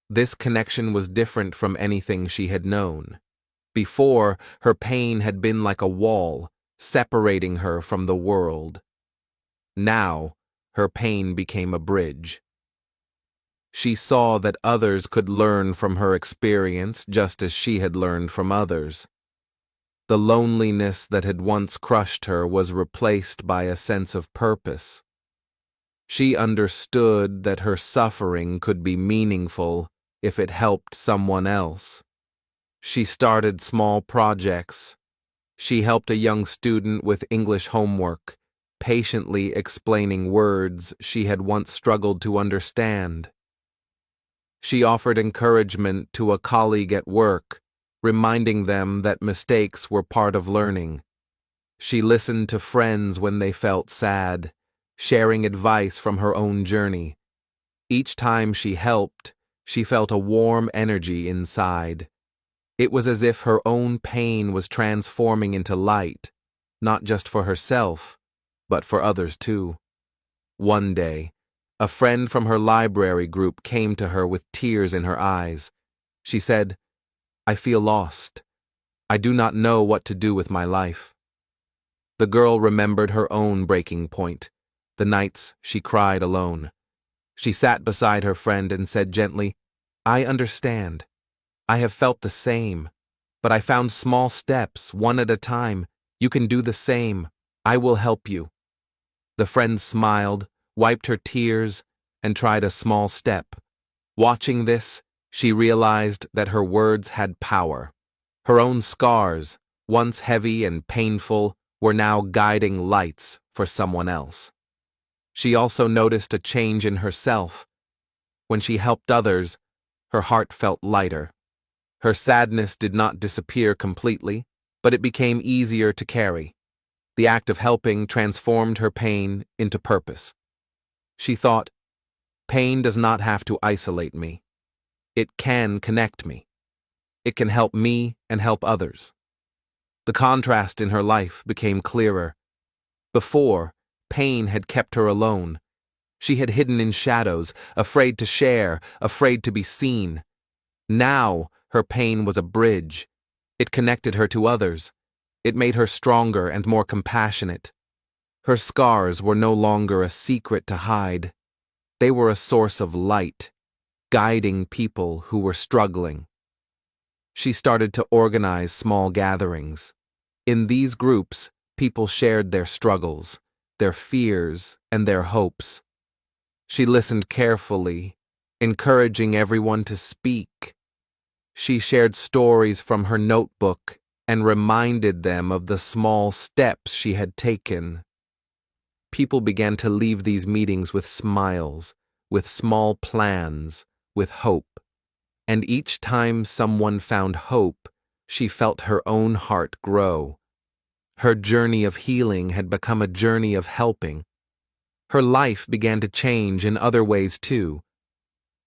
This connection was different from anything she had known. Before, her pain had been like a wall, separating her from the world. Now, her pain became a bridge. She saw that others could learn from her experience just as she had learned from others. The loneliness that had once crushed her was replaced by a sense of purpose. She understood that her suffering could be meaningful if it helped someone else. She started small projects. She helped a young student with English homework, patiently explaining words she had once struggled to understand. She offered encouragement to a colleague at work, reminding them that mistakes were part of learning. She listened to friends when they felt sad, sharing advice from her own journey. Each time she helped, she felt a warm energy inside. It was as if her own pain was transforming into light, not just for herself, but for others too. One day, a friend from her library group came to her with tears in her eyes. She said, "I feel lost. I do not know what to do with my life." The girl remembered her own breaking point, the nights she cried alone. She sat beside her friend and said gently, "I understand. I have felt the same, but I found small steps, one at a time. You can do the same. I will help you." The friend smiled, wiped her tears, and tried a small step. Watching this, she realized that her words had power. Her own scars, once heavy and painful, were now guiding lights for someone else. She also noticed a change in herself. When she helped others, her heart felt lighter. Her sadness did not disappear completely, but it became easier to carry. The act of helping transformed her pain into purpose. She thought, pain does not have to isolate me. It can connect me. It can help me and help others. The contrast in her life became clearer. Before, pain had kept her alone. She had hidden in shadows, afraid to share, afraid to be seen. Now, her pain was a bridge. It connected her to others. It made her stronger and more compassionate. Her scars were no longer a secret to hide. They were a source of light, guiding people who were struggling. She started to organize small gatherings. In these groups, people shared their struggles, their fears, and their hopes. She listened carefully, encouraging everyone to speak. She shared stories from her notebook and reminded them of the small steps she had taken. People began to leave these meetings with smiles, with small plans, with hope. And each time someone found hope, she felt her own heart grow. Her journey of healing had become a journey of helping. Her life began to change in other ways too.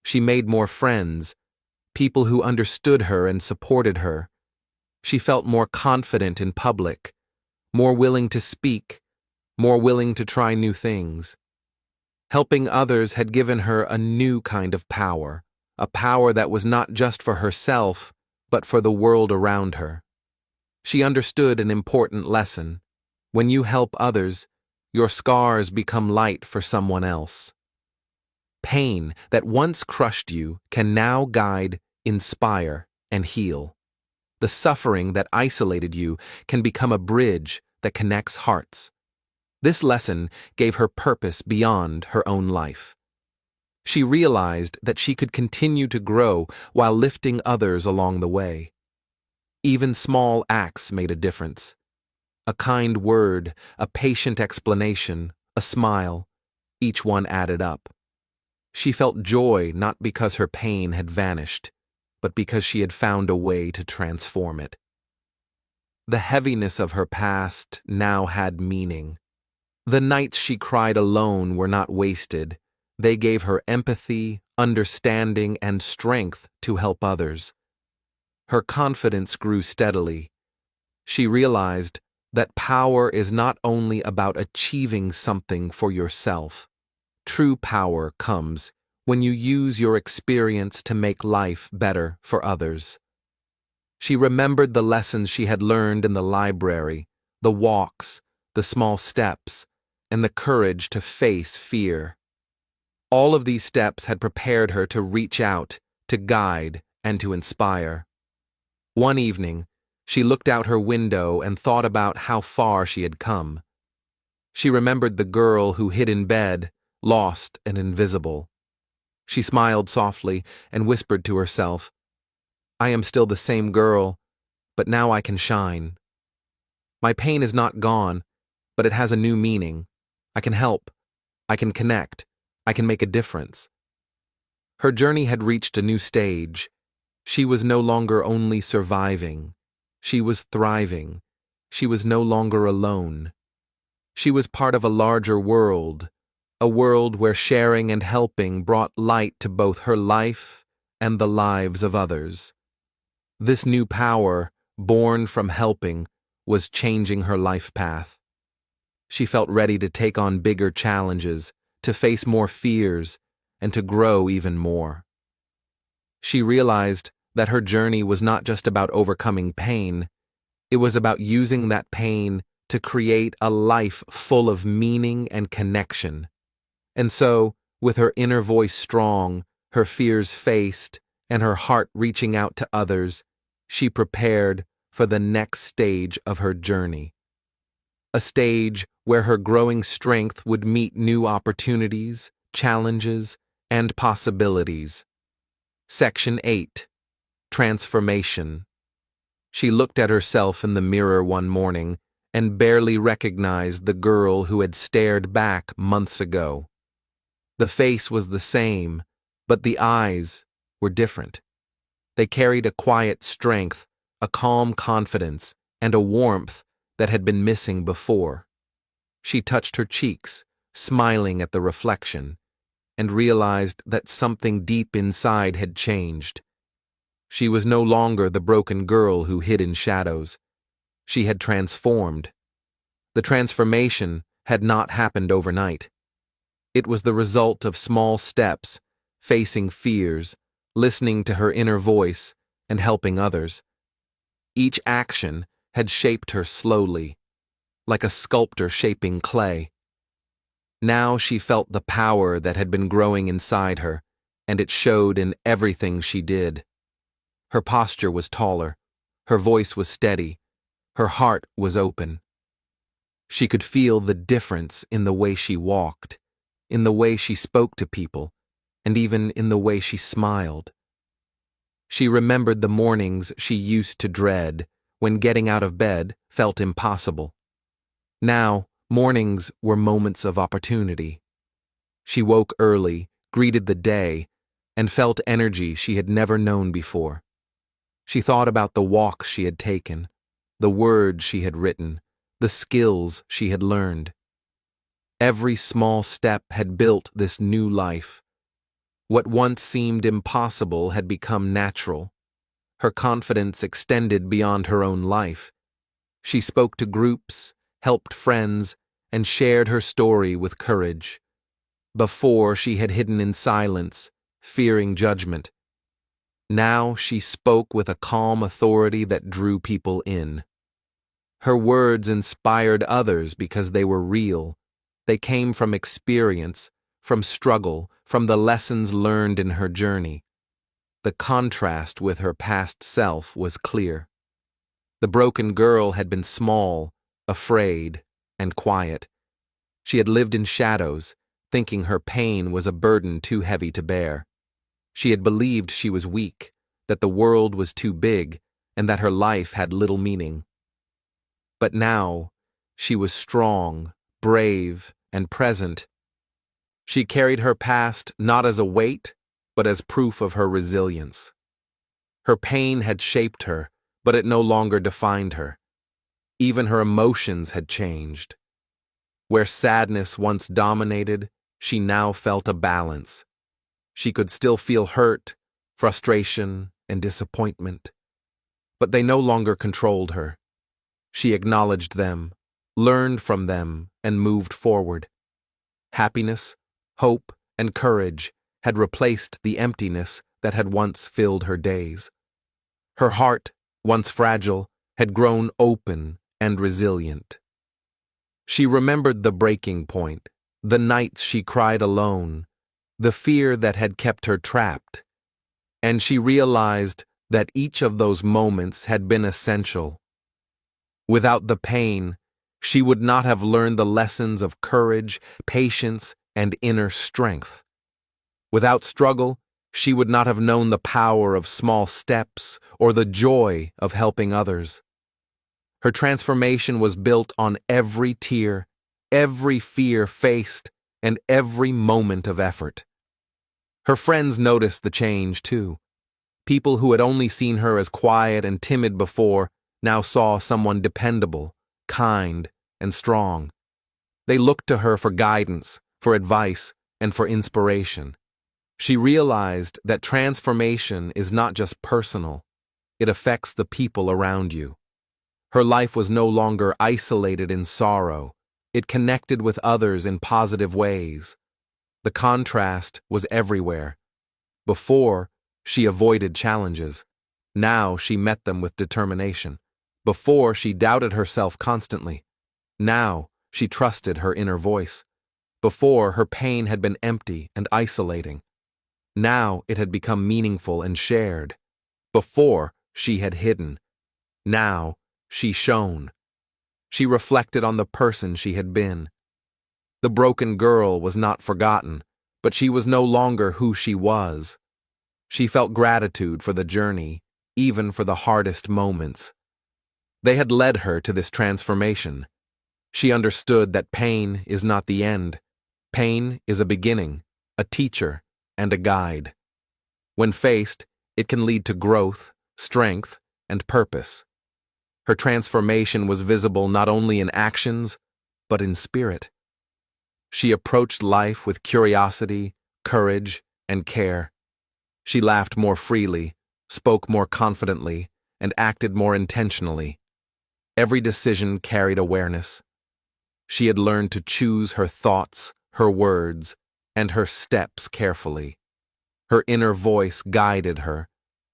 She made more friends, people who understood her and supported her. She felt more confident in public, more willing to speak, more willing to try new things. Helping others had given her a new kind of power, a power that was not just for herself, but for the world around her. She understood an important lesson. When you help others, your scars become light for someone else. Pain that once crushed you can now guide, inspire, and heal. The suffering that isolated you can become a bridge that connects hearts. This lesson gave her purpose beyond her own life. She realized that she could continue to grow while lifting others along the way. Even small acts made a difference. A kind word, a patient explanation, a smile, each one added up. She felt joy not because her pain had vanished, but because she had found a way to transform it. The heaviness of her past now had meaning. The nights she cried alone were not wasted. They gave her empathy, understanding, and strength to help others. Her confidence grew steadily. She realized that power is not only about achieving something for yourself. True power comes when you use your experience to make life better for others. She remembered the lessons she had learned in the library, the walks, the small steps, and the courage to face fear. All of these steps had prepared her to reach out, to guide, and to inspire. One evening, she looked out her window and thought about how far she had come. She remembered the girl who hid in bed, lost and invisible. She smiled softly and whispered to herself, "I am still the same girl, but now I can shine. My pain is not gone, but it has a new meaning. I can help. I can connect. I can make a difference." Her journey had reached a new stage. She was no longer only surviving. She was thriving. She was no longer alone. She was part of a larger world, a world where sharing and helping brought light to both her life and the lives of others. This new power, born from helping, was changing her life path. She felt ready to take on bigger challenges, to face more fears, and to grow even more. She realized that her journey was not just about overcoming pain. It was about using that pain to create a life full of meaning and connection. And so, with her inner voice strong, her fears faced, and her heart reaching out to others, she prepared for the next stage of her journey. A stage where her growing strength would meet new opportunities, challenges, and possibilities. Section 8. Transformation. She looked at herself in the mirror one morning and barely recognized the girl who had stared back months ago. The face was the same, but the eyes were different. They carried a quiet strength, a calm confidence, and a warmth that had been missing before. She touched her cheeks, smiling at the reflection, and realized that something deep inside had changed. She was no longer the broken girl who hid in shadows. She had transformed. The transformation had not happened overnight. It was the result of small steps, facing fears, listening to her inner voice, and helping others. Each action had shaped her slowly, like a sculptor shaping clay. Now she felt the power that had been growing inside her, and it showed in everything she did. Her posture was taller, her voice was steady, her heart was open. She could feel the difference in the way she walked, in the way she spoke to people, and even in the way she smiled. She remembered the mornings she used to dread, when getting out of bed felt impossible. Now, mornings were moments of opportunity. She woke early, greeted the day, and felt energy she had never known before. She thought about the walks she had taken, the words she had written, the skills she had learned. Every small step had built this new life. What once seemed impossible had become natural. Her confidence extended beyond her own life. She spoke to groups, helped friends, and shared her story with courage. Before, she had hidden in silence, fearing judgment. Now she spoke with a calm authority that drew people in. Her words inspired others because they were real. They came from experience, from struggle, from the lessons learned in her journey. The contrast with her past self was clear. The broken girl had been small, afraid, and quiet. She had lived in shadows, thinking her pain was a burden too heavy to bear. She had believed she was weak, that the world was too big, and that her life had little meaning. But now, she was strong, brave, and present. She carried her past not as a weight, but as proof of her resilience. Her pain had shaped her, but it no longer defined her. Even her emotions had changed. Where sadness once dominated, she now felt a balance. She could still feel hurt, frustration, and disappointment, but they no longer controlled her. She acknowledged them, learned from them, and moved forward. Happiness, hope, and courage had replaced the emptiness that had once filled her days. Her heart, once fragile, had grown open and resilient. She remembered the breaking point, the nights she cried alone, the fear that had kept her trapped, and she realized that each of those moments had been essential. Without the pain, she would not have learned the lessons of courage, patience, and inner strength. Without struggle, she would not have known the power of small steps or the joy of helping others. Her transformation was built on every tear, every fear faced, and every moment of effort. Her friends noticed the change, too. People who had only seen her as quiet and timid before now saw someone dependable, kind, and strong. They looked to her for guidance, for advice, and for inspiration. She realized that transformation is not just personal, it affects the people around you. Her life was no longer isolated in sorrow, it connected with others in positive ways. The contrast was everywhere. Before, she avoided challenges. Now she met them with determination. Before, she doubted herself constantly. Now, she trusted her inner voice. Before, her pain had been empty and isolating. Now it had become meaningful and shared. Before, she had hidden. Now, she shone. She reflected on the person she had been. The broken girl was not forgotten, but she was no longer who she was. She felt gratitude for the journey, even for the hardest moments. They had led her to this transformation. She understood that pain is not the end. Pain is a beginning, a teacher, and a guide. When faced, it can lead to growth, strength, and purpose. Her transformation was visible not only in actions, but in spirit. She approached life with curiosity, courage, and care. She laughed more freely, spoke more confidently, and acted more intentionally. Every decision carried awareness. She had learned to choose her thoughts, her words, and her steps carefully. Her inner voice guided her,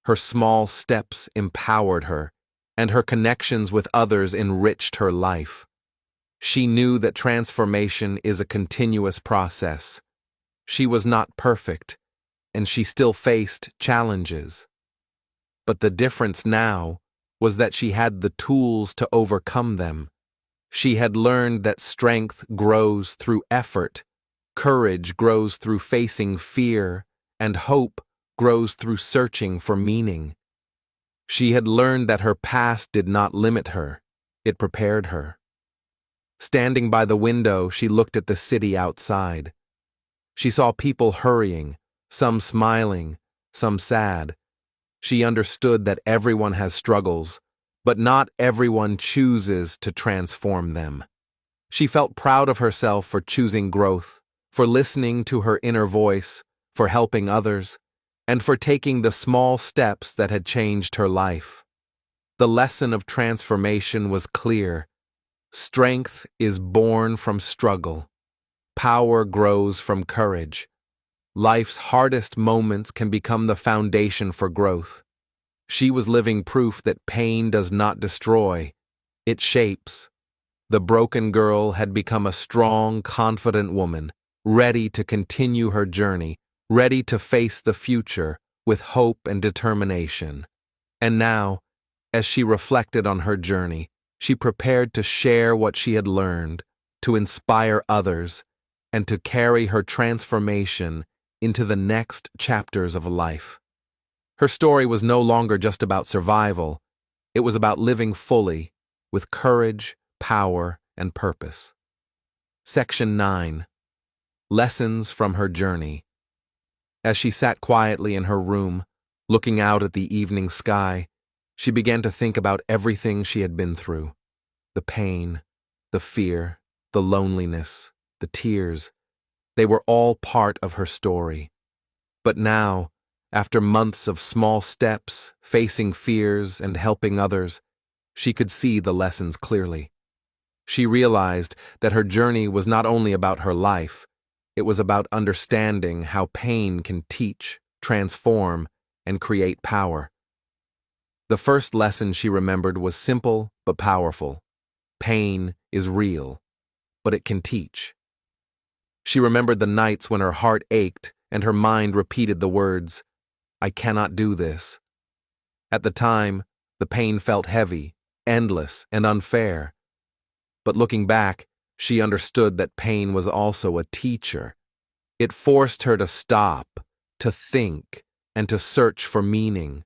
her small steps empowered her, and her connections with others enriched her life. She knew that transformation is a continuous process. She was not perfect, and she still faced challenges. But the difference now was that she had the tools to overcome them. She had learned that strength grows through effort, courage grows through facing fear, and hope grows through searching for meaning. She had learned that her past did not limit her, it prepared her. Standing by the window, she looked at the city outside. She saw people hurrying, some smiling, some sad. She understood that everyone has struggles, but not everyone chooses to transform them. She felt proud of herself for choosing growth, for listening to her inner voice, for helping others, and for taking the small steps that had changed her life. The lesson of transformation was clear. Strength is born from struggle. Power grows from courage. Life's hardest moments can become the foundation for growth. She was living proof that pain does not destroy, it shapes. The broken girl had become a strong, confident woman, ready to continue her journey, ready to face the future with hope and determination. And now, as she reflected on her journey, she prepared to share what she had learned, to inspire others, and to carry her transformation into the next chapters of life. Her story was no longer just about survival, it was about living fully, with courage, power, and purpose. Section 9. Lessons from her journey. As she sat quietly in her room, looking out at the evening sky, she began to think about everything she had been through. The pain, the fear, the loneliness, the tears. They were all part of her story. But now, after months of small steps, facing fears, and helping others, she could see the lessons clearly. She realized that her journey was not only about her life, it was about understanding how pain can teach, transform, and create power. The first lesson she remembered was simple but powerful. Pain is real, but it can teach. She remembered the nights when her heart ached and her mind repeated the words, "I cannot do this." At the time, the pain felt heavy, endless, and unfair. But looking back, she understood that pain was also a teacher. It forced her to stop, to think, and to search for meaning.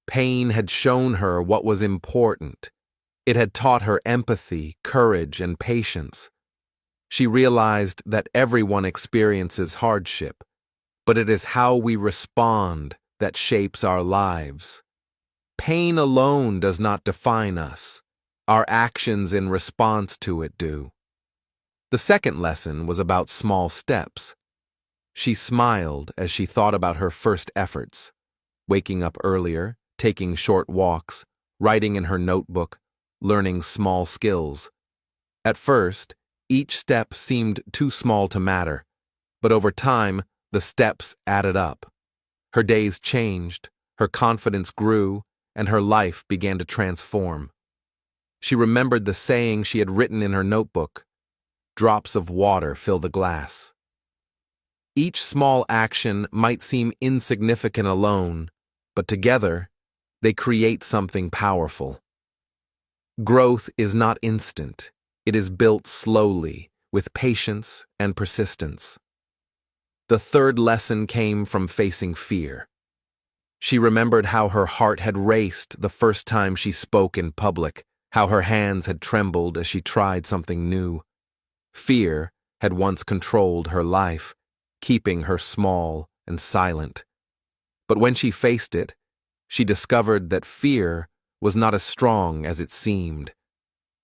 Pain had shown her what was important. It had taught her empathy, courage, and patience. She realized that everyone experiences hardship, but it is how we respond that shapes our lives. Pain alone does not define us. Our actions in response to it do. The second lesson was about small steps. She smiled as she thought about her first efforts, waking up earlier, taking short walks, writing in her notebook, learning small skills. At first, each step seemed too small to matter, but over time, the steps added up. Her days changed, her confidence grew, and her life began to transform. She remembered the saying she had written in her notebook, "Drops of water fill the glass." Each small action might seem insignificant alone, but together, they create something powerful. Growth is not instant. It is built slowly, with patience and persistence. The third lesson came from facing fear. She remembered how her heart had raced the first time she spoke in public, how her hands had trembled as she tried something new. Fear had once controlled her life, keeping her small and silent. But when she faced it, she discovered that fear was not as strong as it seemed.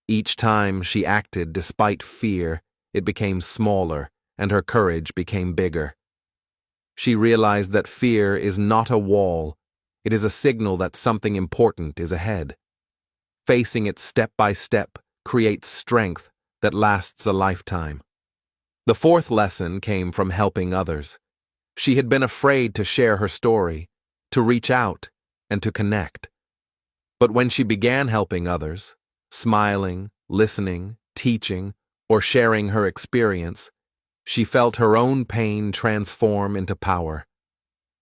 Each time she acted despite fear, it became smaller, and her courage became bigger. She realized that fear is not a wall, it is a signal that something important is ahead. Facing it step by step creates strength that lasts a lifetime. The fourth lesson came from helping others. She had been afraid to share her story, to reach out, and to connect. But when she began helping others, smiling, listening, teaching, or sharing her experience, she felt her own pain transform into power.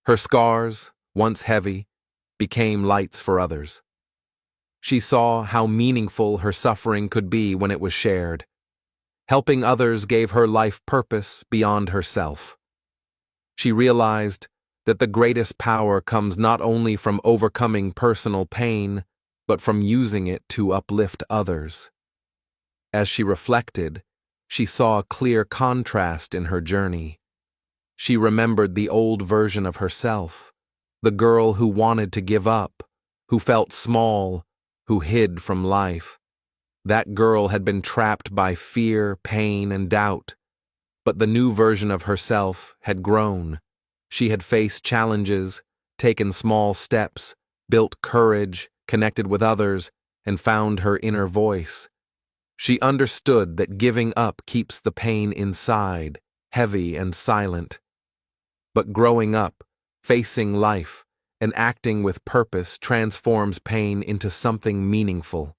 Her scars, once heavy, became lights for others. She saw how meaningful her suffering could be when it was shared. Helping others gave her life purpose beyond herself. She realized that the greatest power comes not only from overcoming personal pain, but from using it to uplift others. As she reflected, she saw a clear contrast in her journey. She remembered the old version of herself, the girl who wanted to give up, who felt small, who hid from life. That girl had been trapped by fear, pain, and doubt. But the new version of herself had grown. She had faced challenges, taken small steps, built courage, connected with others, and found her inner voice. She understood that giving up keeps the pain inside, heavy and silent. But growing up, facing life, and acting with purpose transforms pain into something meaningful.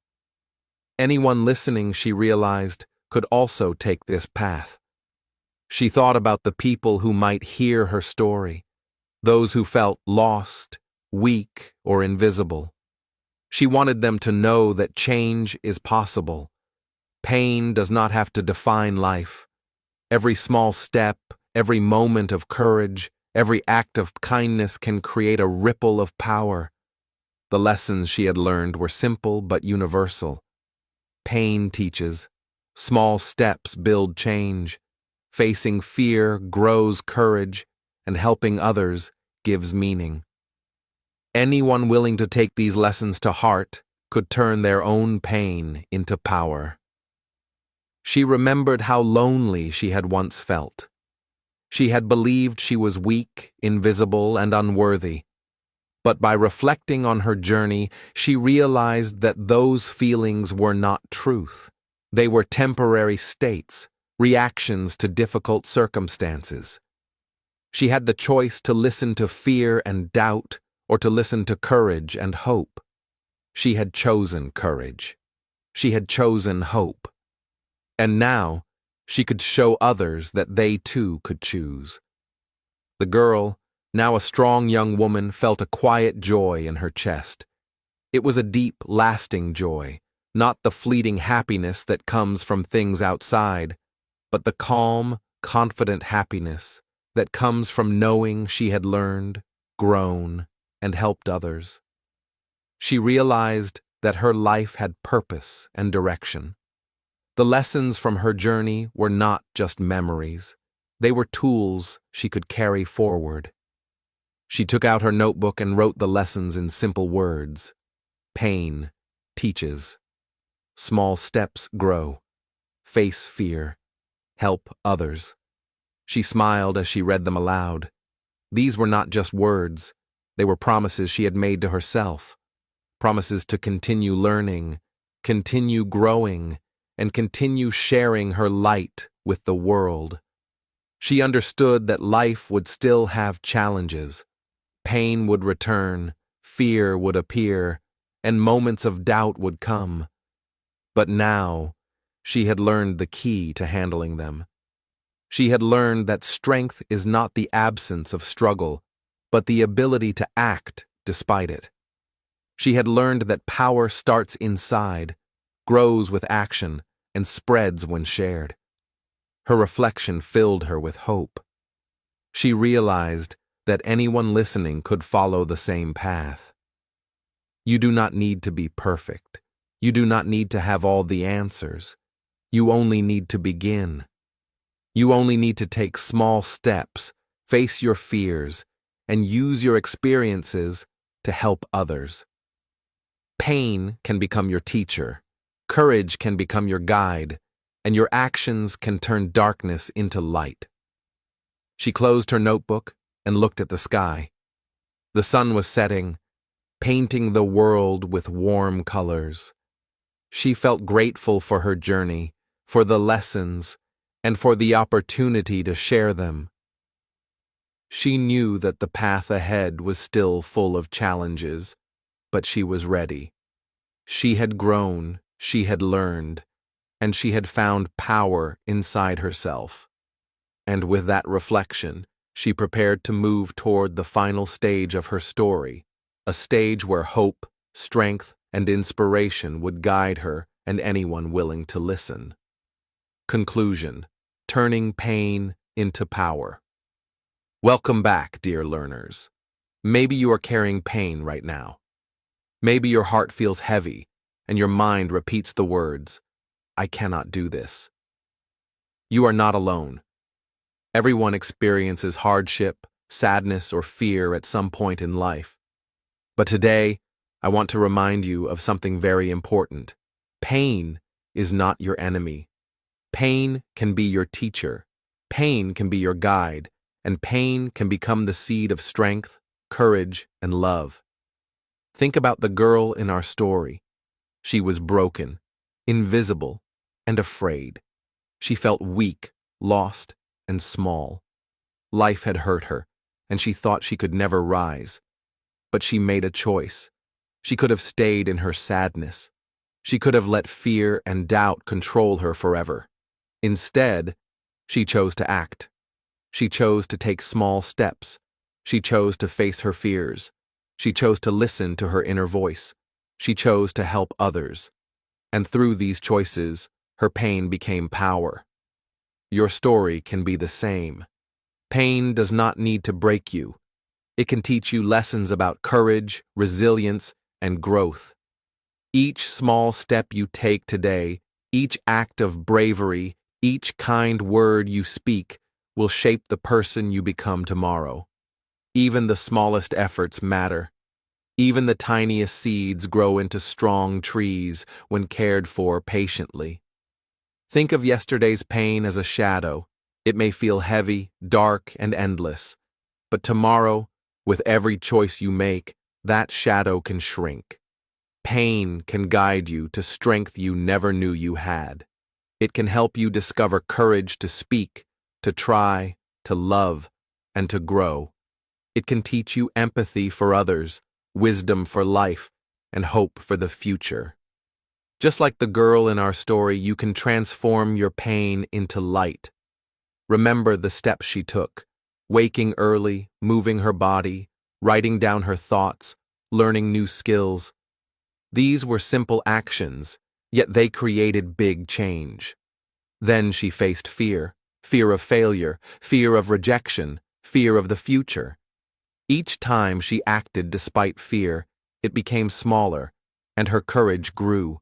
Anyone listening, she realized, could also take this path. She thought about the people who might hear her story, those who felt lost, weak, or invisible. She wanted them to know that change is possible. Pain does not have to define life. Every small step, every moment of courage, every act of kindness can create a ripple of power. The lessons she had learned were simple but universal. Pain teaches. Small steps build change. Facing fear grows courage, and helping others gives meaning. Anyone willing to take these lessons to heart could turn their own pain into power. She remembered how lonely she had once felt. She had believed she was weak, invisible, and unworthy. But by reflecting on her journey, she realized that those feelings were not truth. They were temporary states, reactions to difficult circumstances. She had the choice to listen to fear and doubt, or to listen to courage and hope. She had chosen courage. She had chosen hope. And now, she could show others that they too could choose. The girl, now a strong young woman, felt a quiet joy in her chest. It was a deep, lasting joy, not the fleeting happiness that comes from things outside, but the calm, confident happiness that comes from knowing she had learned, grown, and helped others. She realized that her life had purpose and direction. The lessons from her journey were not just memories. They were tools she could carry forward. She took out her notebook and wrote the lessons in simple words. Pain teaches. Small steps grow. Face fear. Help others. She smiled as she read them aloud. These were not just words. They were promises she had made to herself. Promises to continue learning, continue growing, and continue sharing her light with the world. She understood that life would still have challenges. Pain would return, fear would appear, and moments of doubt would come. But now, she had learned the key to handling them. She had learned that strength is not the absence of struggle, but the ability to act despite it. She had learned that power starts inside, grows with action, and spreads when shared. Her reflection filled her with hope. She realized that anyone listening could follow the same path. You do not need to be perfect. You do not need to have all the answers. You only need to begin. You only need to take small steps, face your fears, and use your experiences to help others. Pain can become your teacher, courage can become your guide, and your actions can turn darkness into light. She closed her notebook and looked at the sky. The sun was setting, painting the world with warm colors. She felt grateful for her journey, for the lessons, and for the opportunity to share them. She knew that the path ahead was still full of challenges, but she was ready. She had grown, she had learned, and she had found power inside herself. And with that reflection, she prepared to move toward the final stage of her story, a stage where hope, strength, and inspiration would guide her and anyone willing to listen. Conclusion: turning pain into power. Welcome back, dear learners. Maybe you are carrying pain right now. Maybe your heart feels heavy, and your mind repeats the words, "I cannot do this." You are not alone. Everyone experiences hardship, sadness, or fear at some point in life. But today, I want to remind you of something very important. Pain is not your enemy. Pain can be your teacher. Pain can be your guide, and pain can become the seed of strength, courage, and love. Think about the girl in our story. She was broken, invisible, and afraid. She felt weak, lost, and small. Life had hurt her, and she thought she could never rise. But she made a choice. She could have stayed in her sadness. She could have let fear and doubt control her forever. Instead, she chose to act. She chose to take small steps. She chose to face her fears. She chose to listen to her inner voice. She chose to help others. And through these choices, her pain became power. Your story can be the same. Pain does not need to break you. It can teach you lessons about courage, resilience, and growth. Each small step you take today, each act of bravery, each kind word you speak, will shape the person you become tomorrow. Even the smallest efforts matter. Even the tiniest seeds grow into strong trees when cared for patiently. Think of yesterday's pain as a shadow. It may feel heavy, dark, and endless. But tomorrow, with every choice you make, that shadow can shrink. Pain can guide you to strength you never knew you had. It can help you discover courage to speak, to try, to love, and to grow. It can teach you empathy for others, wisdom for life, and hope for the future. Just like the girl in our story, you can transform your pain into light. Remember the steps she took: waking early, moving her body, writing down her thoughts, learning new skills. These were simple actions, yet they created big change. Then she faced fear of failure, fear of rejection, fear of the future. Each time she acted despite fear, it became smaller, and her courage grew.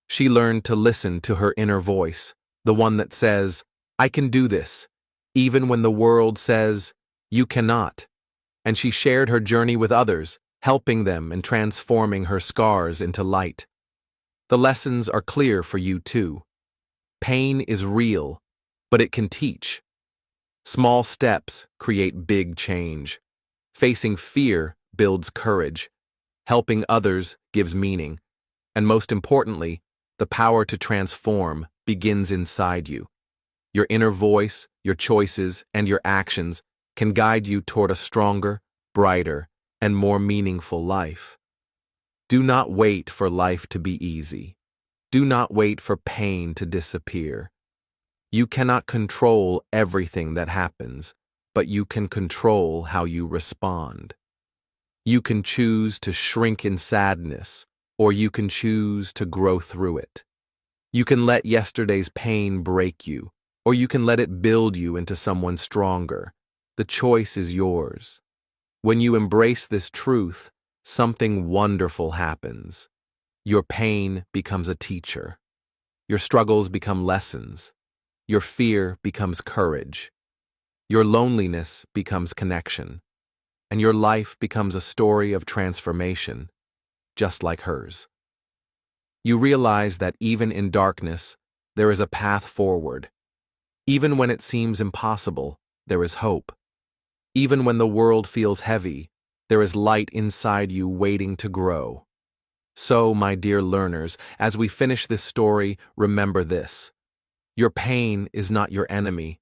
She learned to listen to her inner voice, the one that says, "I can do this," even when the world says, "You cannot." And she shared her journey with others, helping them and transforming her scars into light. The lessons are clear for you too. Pain is real, but it can teach. Small steps create big change. Facing fear builds courage. Helping others gives meaning. And most importantly, the power to transform begins inside you. Your inner voice, your choices, and your actions can guide you toward a stronger, brighter, and more meaningful life. Do not wait for life to be easy. Do not wait for pain to disappear. You cannot control everything that happens, but you can control how you respond. You can choose to shrink in sadness, or you can choose to grow through it. You can let yesterday's pain break you, or you can let it build you into someone stronger. The choice is yours. When you embrace this truth, something wonderful happens. Your pain becomes a teacher. Your struggles become lessons. Your fear becomes courage. Your loneliness becomes connection. And your life becomes a story of transformation. just like hers. You realize that even in darkness, there is a path forward. Even when it seems impossible, there is hope. Even when the world feels heavy, there is light inside you waiting to grow. So, my dear learners, as we finish this story, remember this. Your pain is not your enemy.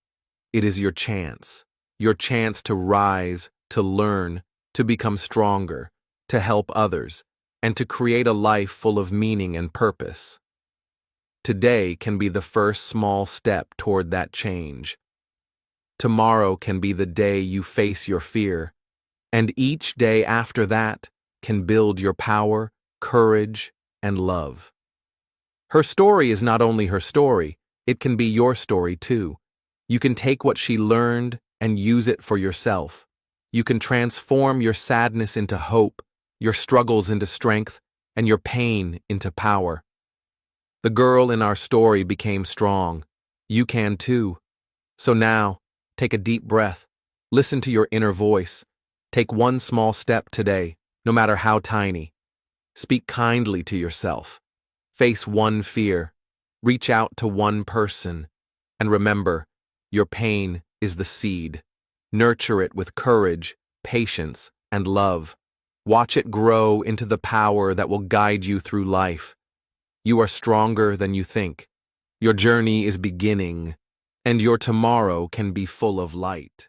It is your chance to rise, to learn, to become stronger, to help others, and to create a life full of meaning and purpose. Today can be the first small step toward that change. Tomorrow can be the day you face your fear, and each day after that can build your power, courage, and love. Her story is not only her story, it can be your story too. You can take what she learned and use it for yourself. You can transform your sadness into hope, your struggles into strength, and your pain into power. The girl in our story became strong. You can too. So now, take a deep breath. Listen to your inner voice. Take one small step today, no matter how tiny. Speak kindly to yourself. Face one fear. Reach out to one person. And remember, your pain is the seed. Nurture it with courage, patience, and love. Watch it grow into the power that will guide you through life. You are stronger than you think. Your journey is beginning, and your tomorrow can be full of light.